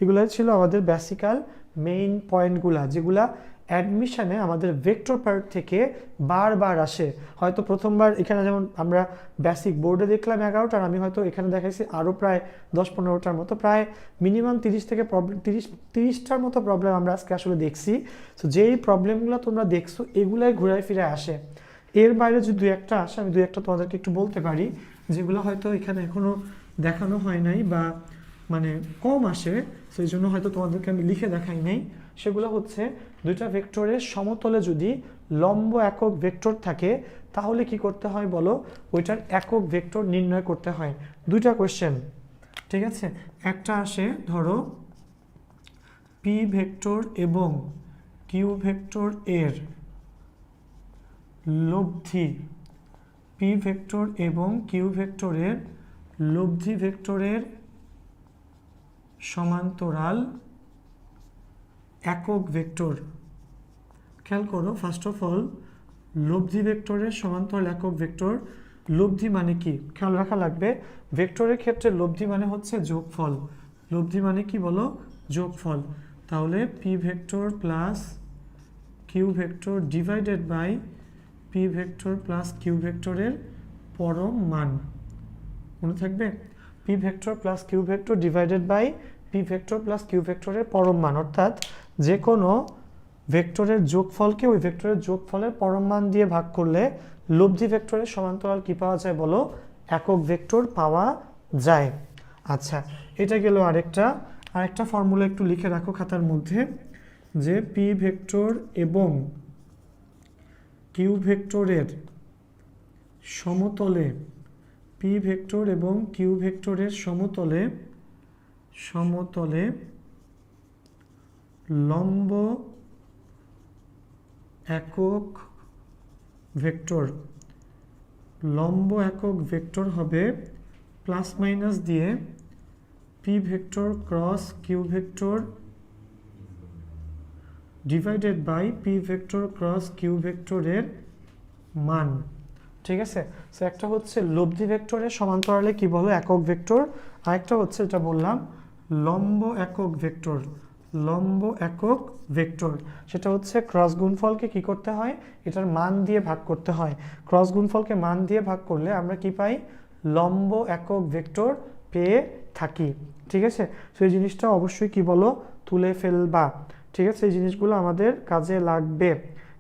Speaker 1: এগুলাই ছিল আমাদের বেসিক্যাল মেইন পয়েন্টগুলা, যেগুলা অ্যাডমিশনে আমাদের ভেক্টর পার্ট থেকে বারবার আসে। হয়তো প্রথমবার এখানে যেমন আমরা বেসিক বোর্ডে দেখলাম 11টার, আমি হয়তো এখানে দেখাইছি আরও প্রায় 10-15টার মতো, প্রায় মিনিমাম 30 থেকে 30টার মতো প্রবলেম আমরা আজকে আসলে দেখছি। সো যেই প্রবলেমগুলো তোমরা দেখছো এগুলাই ঘুরায় ফিরে আসে। এর বাইরে যদি 2-1টা আসে, আমি 2-1টা তোমাদেরকে একটু বলতে পারি, যেগুলো হয়তো এখানে এখনও দেখানো হয় নাই বা মানে কম আসে, সেই জন্য হয়তো তোমাদেরকে আমি লিখে দেখাই নাই। সেগুলো হচ্ছে দুইটা ভেক্টরের সমতলে যদি লম্ব একক ভেক্টর থাকে তাহলে কি করতে হয় বলো, ওইটার একক ভেক্টর নির্ণয় করতে হয়। দুইটা কোশ্চেন, ঠিক আছে, একটা আসে ধরো পি ভেক্টর এবং কিউ ভেক্টর এর লব্ধি, পি ভেক্টর এবং কিউ ভেক্টরের লব্ধি ভেক্টরের সমান্তরাল একক ভেক্টর। খেয়াল করো ফার্স্ট অফ অল লব্ধি ভেক্টরের সমান্তরাল একক ভেক্টর, লব্ধি মানে কি খেয়াল রাখা লাগবে। ভেক্টরের ক্ষেত্রে লব্ধি মানে হচ্ছে যোগফল, লব্ধি মানে কি বলো যোগফল। তাহলে P vector plus Q vector divided by P vector plus Q ভেক্টরের পরম মান, মনে থাকবে P vector plus Q vector divided by P vector plus Q ভেক্টরের পরম মান, অর্থাৎ যে কোনো ভেক্টরের যোগফলকে ওই ভেক্টরের যোগফলের পরম মান দিয়ে ভাগ করলে লব্ধি ভেক্টরের সমান্তরাল কি পাওয়া যায় বলো, একক ভেক্টর পাওয়া যায়। আচ্ছা, এটা গেল আরেকটা ফর্মুলা একটু লিখে রাখো খাতার মধ্যে, যে পি ভেক্টর এবং কিউ ভেক্টরের সমতলে, পি ভেক্টর এবং কিউ ভেক্টরের সমতলে লম্ব একক ভেক্টর, লম্ব একক ভেক্টর হবে প্লাস মাইনাস দিয়ে P vector cross Q vector divided by P vector cross Q ভেক্টরের মান। ঠিক আছে, সো একটা হচ্ছে লব্ধি ভেক্টরের সমান্তরালে কি বলো একক ভেক্টর, আরেকটা হচ্ছে এটা বললাম লম্ব একক ভেক্টর, লম্ব একক ভেক্টর, সেটা হচ্ছে ক্রস গুণফলকে কি করতে হয়, এটার মান দিয়ে ভাগ করতে হয়। ক্রস গুণফলকে মান দিয়ে ভাগ করলে আমরা কি পাই, লম্ব একক ভেক্টর পেয়ে থাকি। ঠিক আছে, সেই জিনিসটা অবশ্যই কি বলো তুলে ফেলবা। ঠিক আছে, এই জিনিসগুলো আমাদের কাজে লাগবে।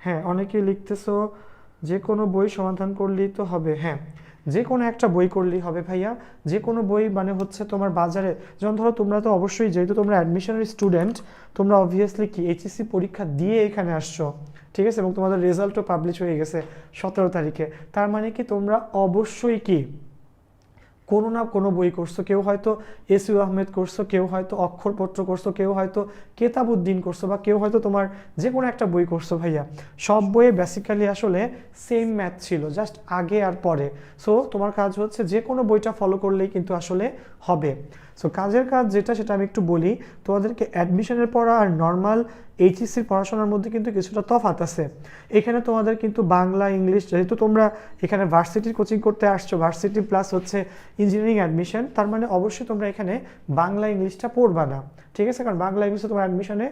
Speaker 1: হ্যাঁ, অনেকেই লিখতেছো যে কোনো বই সমাধান করলেই তো হবে, হ্যাঁ যে কোনো একটা বই করলেই হবে ভাইয়া, যে কোনো বই মানে হচ্ছে তোমার বাজারে, যেমন ধরো তোমরা তো অবশ্যই যেহেতু তোমরা অ্যাডমিশনের স্টুডেন্ট, তোমরা অবভিয়াসলি কি এইচএসসি পরীক্ষা দিয়ে এখানে আসছো, ঠিক আছে, এবং তোমাদের রেজাল্টও পাবলিশ হয়ে গেছে 17 তারিখে, তার মানে কি তোমরা অবশ্যই কি কোনো না কোনো বই করছো, কেউ হয়তো এসইউ আহমেদ করছো, কেউ হয়তো অক্ষরপত্র করছো, কেউ হয়তো কেতাবুদ্দিন করছো, বা কেউ হয়তো তোমার যে কোনো একটা বই করছো ভাইয়া। সব বইয়ে বেসিক্যালি আসলে সেম ম্যাথ ছিল, জাস্ট আগে আর পরে। সো তোমার কাজ হচ্ছে যে কোনো বইটা ফলো করলেই কিন্তু আসলে হবে। সো কাজের কাজ যেটা, সেটা আমি একটু বলি। তোমাদেরকে অ্যাডমিশনের পড়া আর নর্মাল এইচএসসির পড়াশোনার মধ্যে কিন্তু কিছুটা তফাৎ আছে। এখানে তোমাদের কিন্তু বাংলা ইংলিশ, যেহেতু তোমরা এখানে ভার্সিটির কোচিং করতে আসছো, ভার্সিটি প্লাস হচ্ছে ইঞ্জিনিয়ারিং অ্যাডমিশন, তার মানে অবশ্যই তোমরা এখানে বাংলা ইংলিশটা পড়বা না, ঠিক আছে? কারণ বাংলা ইংলিশে তোমার অ্যাডমিশনে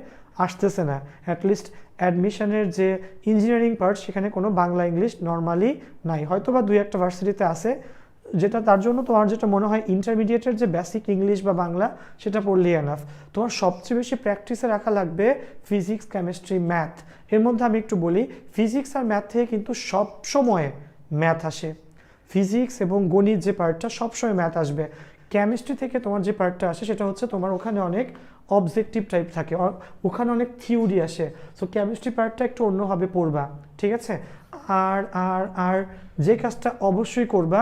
Speaker 1: আসতেছে না। অ্যাটলিস্ট অ্যাডমিশনের যে ইঞ্জিনিয়ারিং পার্ট, সেখানে কোনো বাংলা ইংলিশ নর্মালি নাই, হয়তো বা দুই একটা ভার্সিটিতে আছে, যেটা তার জন্য তোমার যেটা মনে হয় ইন্টারমিডিয়েটের যে বেসিক ইংলিশ বা বাংলা, সেটা পড়লেই এনাফ। তোমার সবচেয়ে বেশি প্র্যাকটিসে রাখা লাগবে ফিজিক্স, কেমিস্ট্রি, ম্যাথ। এর মধ্যে আমি একটু বলি, ফিজিক্স আর ম্যাথ থেকে কিন্তু সব সময় ম্যাথ আসে। ফিজিক্স এবং গণিত যে পার্টটা, সবসময় ম্যাথ আসবে। কেমিস্ট্রি থেকে তোমার যে পার্টটা আসে, সেটা হচ্ছে তোমার ওখানে অনেক অবজেক্টিভ টাইপ থাকে, ওখানে অনেক থিওরি আসে। সো কেমিস্ট্রি পার্টটা একটু অন্যভাবে পড়বা, ঠিক আছে? আর আর আর যে কাজটা অবশ্যই করবা,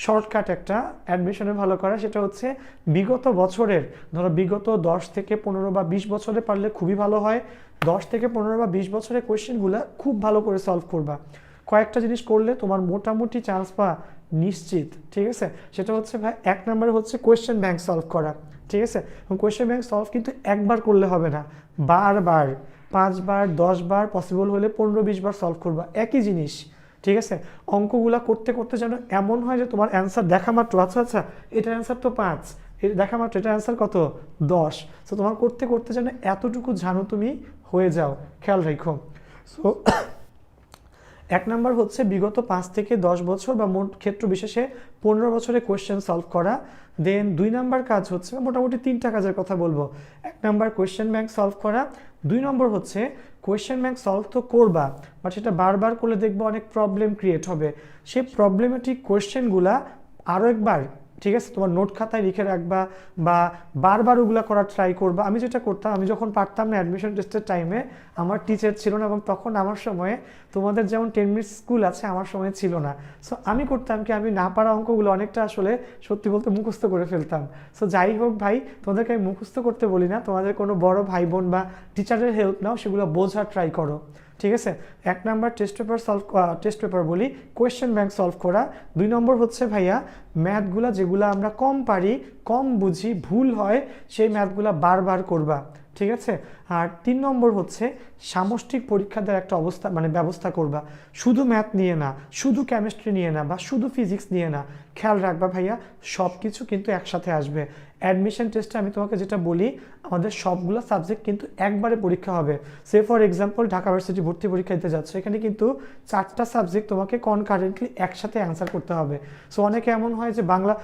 Speaker 1: শর্টকাট একটা অ্যাডমিশনে ভালো করা, সেটা হচ্ছে বিগত বছরের, ধরো বিগত 10 থেকে 15 বা 20 বছরে পারলে খুবই ভালো হয়। 10 থেকে 15 বা 20 বছরের কোয়েশ্চেনগুলো খুব ভালো করে সলভ করবা। কয়েকটা জিনিস করলে তোমার মোটামুটি চান্স পাওয়া নিশ্চিত, ঠিক আছে? সেটা হচ্ছে ভাই, 1 নম্বরে হচ্ছে কোয়েশ্চেন ব্যাংক সলভ করা, ঠিক আছে? এবং কোয়েশ্চেন ব্যাংক সলভ কিন্তু একবার করলে হবে না, বারবার, 5 বার 10 বার, পসিবল হলে 15-20 বার সলভ করবা একই জিনিস, ঠিক আছে? অঙ্কগুলা করতে করতে যেন এমন হয় যে তোমার অ্যান্সার দেখা মাত্র, আচ্ছা আচ্ছা এটার অ্যান্সার তো 5, এটা দেখা মাত্র এটার অ্যান্সার কত, 10। সো তোমার করতে করতে যেন এতটুকু জানো তুমি হয়ে যাও, খেয়াল রেখো। সো 1 নাম্বার হচ্ছে বিগত 5 থেকে 10 বছর বা মোট ক্ষেত্র বিশেষে 15 বছরে কোয়েশ্চেন সলভ করা। দেন 2 নাম্বার কাজ হচ্ছে, মোটামুটি 3টা কাজের কথা বলবো। 1 নাম্বার কোয়েশ্চেন ব্যাংক সলভ করা, 2 নম্বর হচ্ছে কোয়েশ্চেন ব্যাংক সলভ তো করবা, বাট সেটা বারবার করলে দেখবো অনেক প্রবলেম ক্রিয়েট হবে। সেই প্রবলেমেটিক কোয়েশ্চেনগুলা আরও একবার, ঠিক আছে, তোমার নোট খাতায় লিখে রাখবা, বা বারবার ওগুলো করার ট্রাই করবা। আমি যেটা করতাম, আমি যখন পারতাম না অ্যাডমিশন টেস্টের টাইমে, আমার টিচার ছিল না, এবং তখন আমার সময়ে তোমাদের যেমন 10 মিনিট স্কুল আছে, আমার সময় ছিল না। সো আমি করতাম কি, আমি না পারা অঙ্কগুলো অনেকটা আসলে সত্যি বলতে মুখস্থ করে ফেলতাম। সো যাই হোক ভাই, তোমাদেরকে আমি মুখস্থ করতে বলি না, তোমাদের কোনো বড় ভাই বোন বা টিচারের হেল্প নাও, সেগুলো বোঝার ট্রাই করো, ঠিক আছে? 1 নাম্বার টেস্ট পেপার বলি, কোয়েশ্চেন ব্যাংক সলভ করা। 2 নম্বর হচ্ছে ভাইয়া ম্যাথগুলা যেগুলো আমরা কম পারি, কম বুঝি, ভুল হয়, সেই ম্যাথগুলা বারবার করবা, ঠিক আছে? আর 3 নম্বর হচ্ছে সামষ্টিক পরীক্ষা দেওয়ার একটা ব্যবস্থা করবা। শুধু ম্যাথ নিয়ে না, শুধু কেমিস্ট্রি নিয়ে না, বা শুধু ফিজিক্স নিয়ে না, খেয়াল রাখবা ভাইয়া, সব কিছু কিন্তু একসাথে আসবে। অ্যাডমিশন টেস্টে আমি তোমাকে যেটা বলি, আমাদের সবগুলো সাবজেক্ট কিন্তু একবারে পরীক্ষা হবে। সে ফর এক্সাম্পল ঢাকা ভার্সিটি ভর্তি পরীক্ষা দিতে যাচ্ছ, এখানে কিন্তু 4টা সাবজেক্ট তোমাকে কনকারেন্টলি একসাথে অ্যান্সার করতে হবে। সো অনেকে এমন হয় যে বাংলা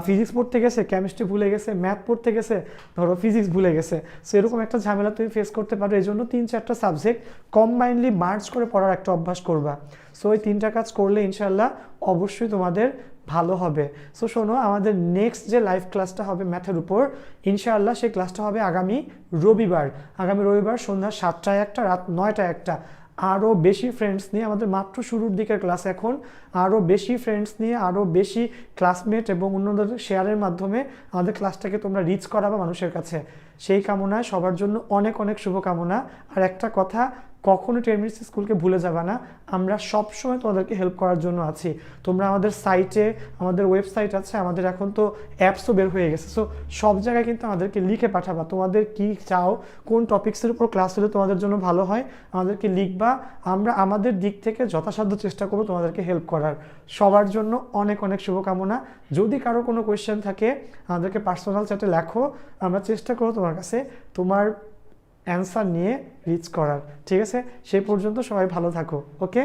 Speaker 1: ফিজিক্স পড়তে গেছে, কেমিস্ট্রি ভুলে গেছে, ম্যাথ পড়তে গেছে, ধরো ফিজিক্স ভুলে গেছে। সো এরকম একটা ঝামেলা তুমি ফেস করতে পারো। এই জন্য 3-4টা সাবজেক্ট কম্বাইনলি মার্জ করে পড়ার একটা অভ্যাস করবা। সো এই 3টা কাজ করলে ইনশাল্লাহ অবশ্যই তোমাদের ভালো হবে। সো শোনো, আমাদের নেক্সট যে লাইভ ক্লাসটা হবে ম্যাথের উপর, ইনশাআল্লাহ সেই ক্লাসটা হবে আগামী রবিবার সন্ধ্যা 7টায় একটা, রাত 9টায় একটা। আরও বেশি ফ্রেন্ডস নিয়ে, আমাদের মাত্র শুরুর দিকের ক্লাস এখন, আরও বেশি ফ্রেন্ডস নিয়ে, আরও বেশি ক্লাসমেট এবং অন্যদের শেয়ারের মাধ্যমে আমাদের ক্লাসটাকে তোমরা রিচ করাবে মানুষের কাছে। সেই কামনায় সবার জন্য অনেক অনেক শুভকামনা। আর একটা কথা, কখনো 10 মিনিটস স্কুলকে ভুলে যাবে না, আমরা সব সময় তোমাদেরকে হেল্প করার জন্য আছি। তোমরা আমাদের সাইটে, আমাদের ওয়েবসাইট আছে, আমাদের এখন তো অ্যাপসও বের হয়ে গেছে। সো সব জায়গায় কিন্তু আমাদেরকে লিখে পাঠাবা, তোমাদের কি চাও, কোন টপিক্সের উপর ক্লাস হলে তোমাদের জন্য ভালো হয়, আমাদেরকে লিখবা। আমরা আমাদের দিক থেকে যথাসাধ্য চেষ্টা করবো তোমাদেরকে হেল্প করার। সবার জন্য অনেক অনেক শুভকামনা। যদি কারো কোনো কোয়েশ্চেন থাকে, আমাদেরকে পার্সোনাল চ্যাটে লেখো, আমরা চেষ্টা করবো তোমার কাছে তোমার অ্যান্সার নিয়ে রিচ করার, ঠিক আছে? সেই পর্যন্ত সবাই ভালো থাকো, ওকে?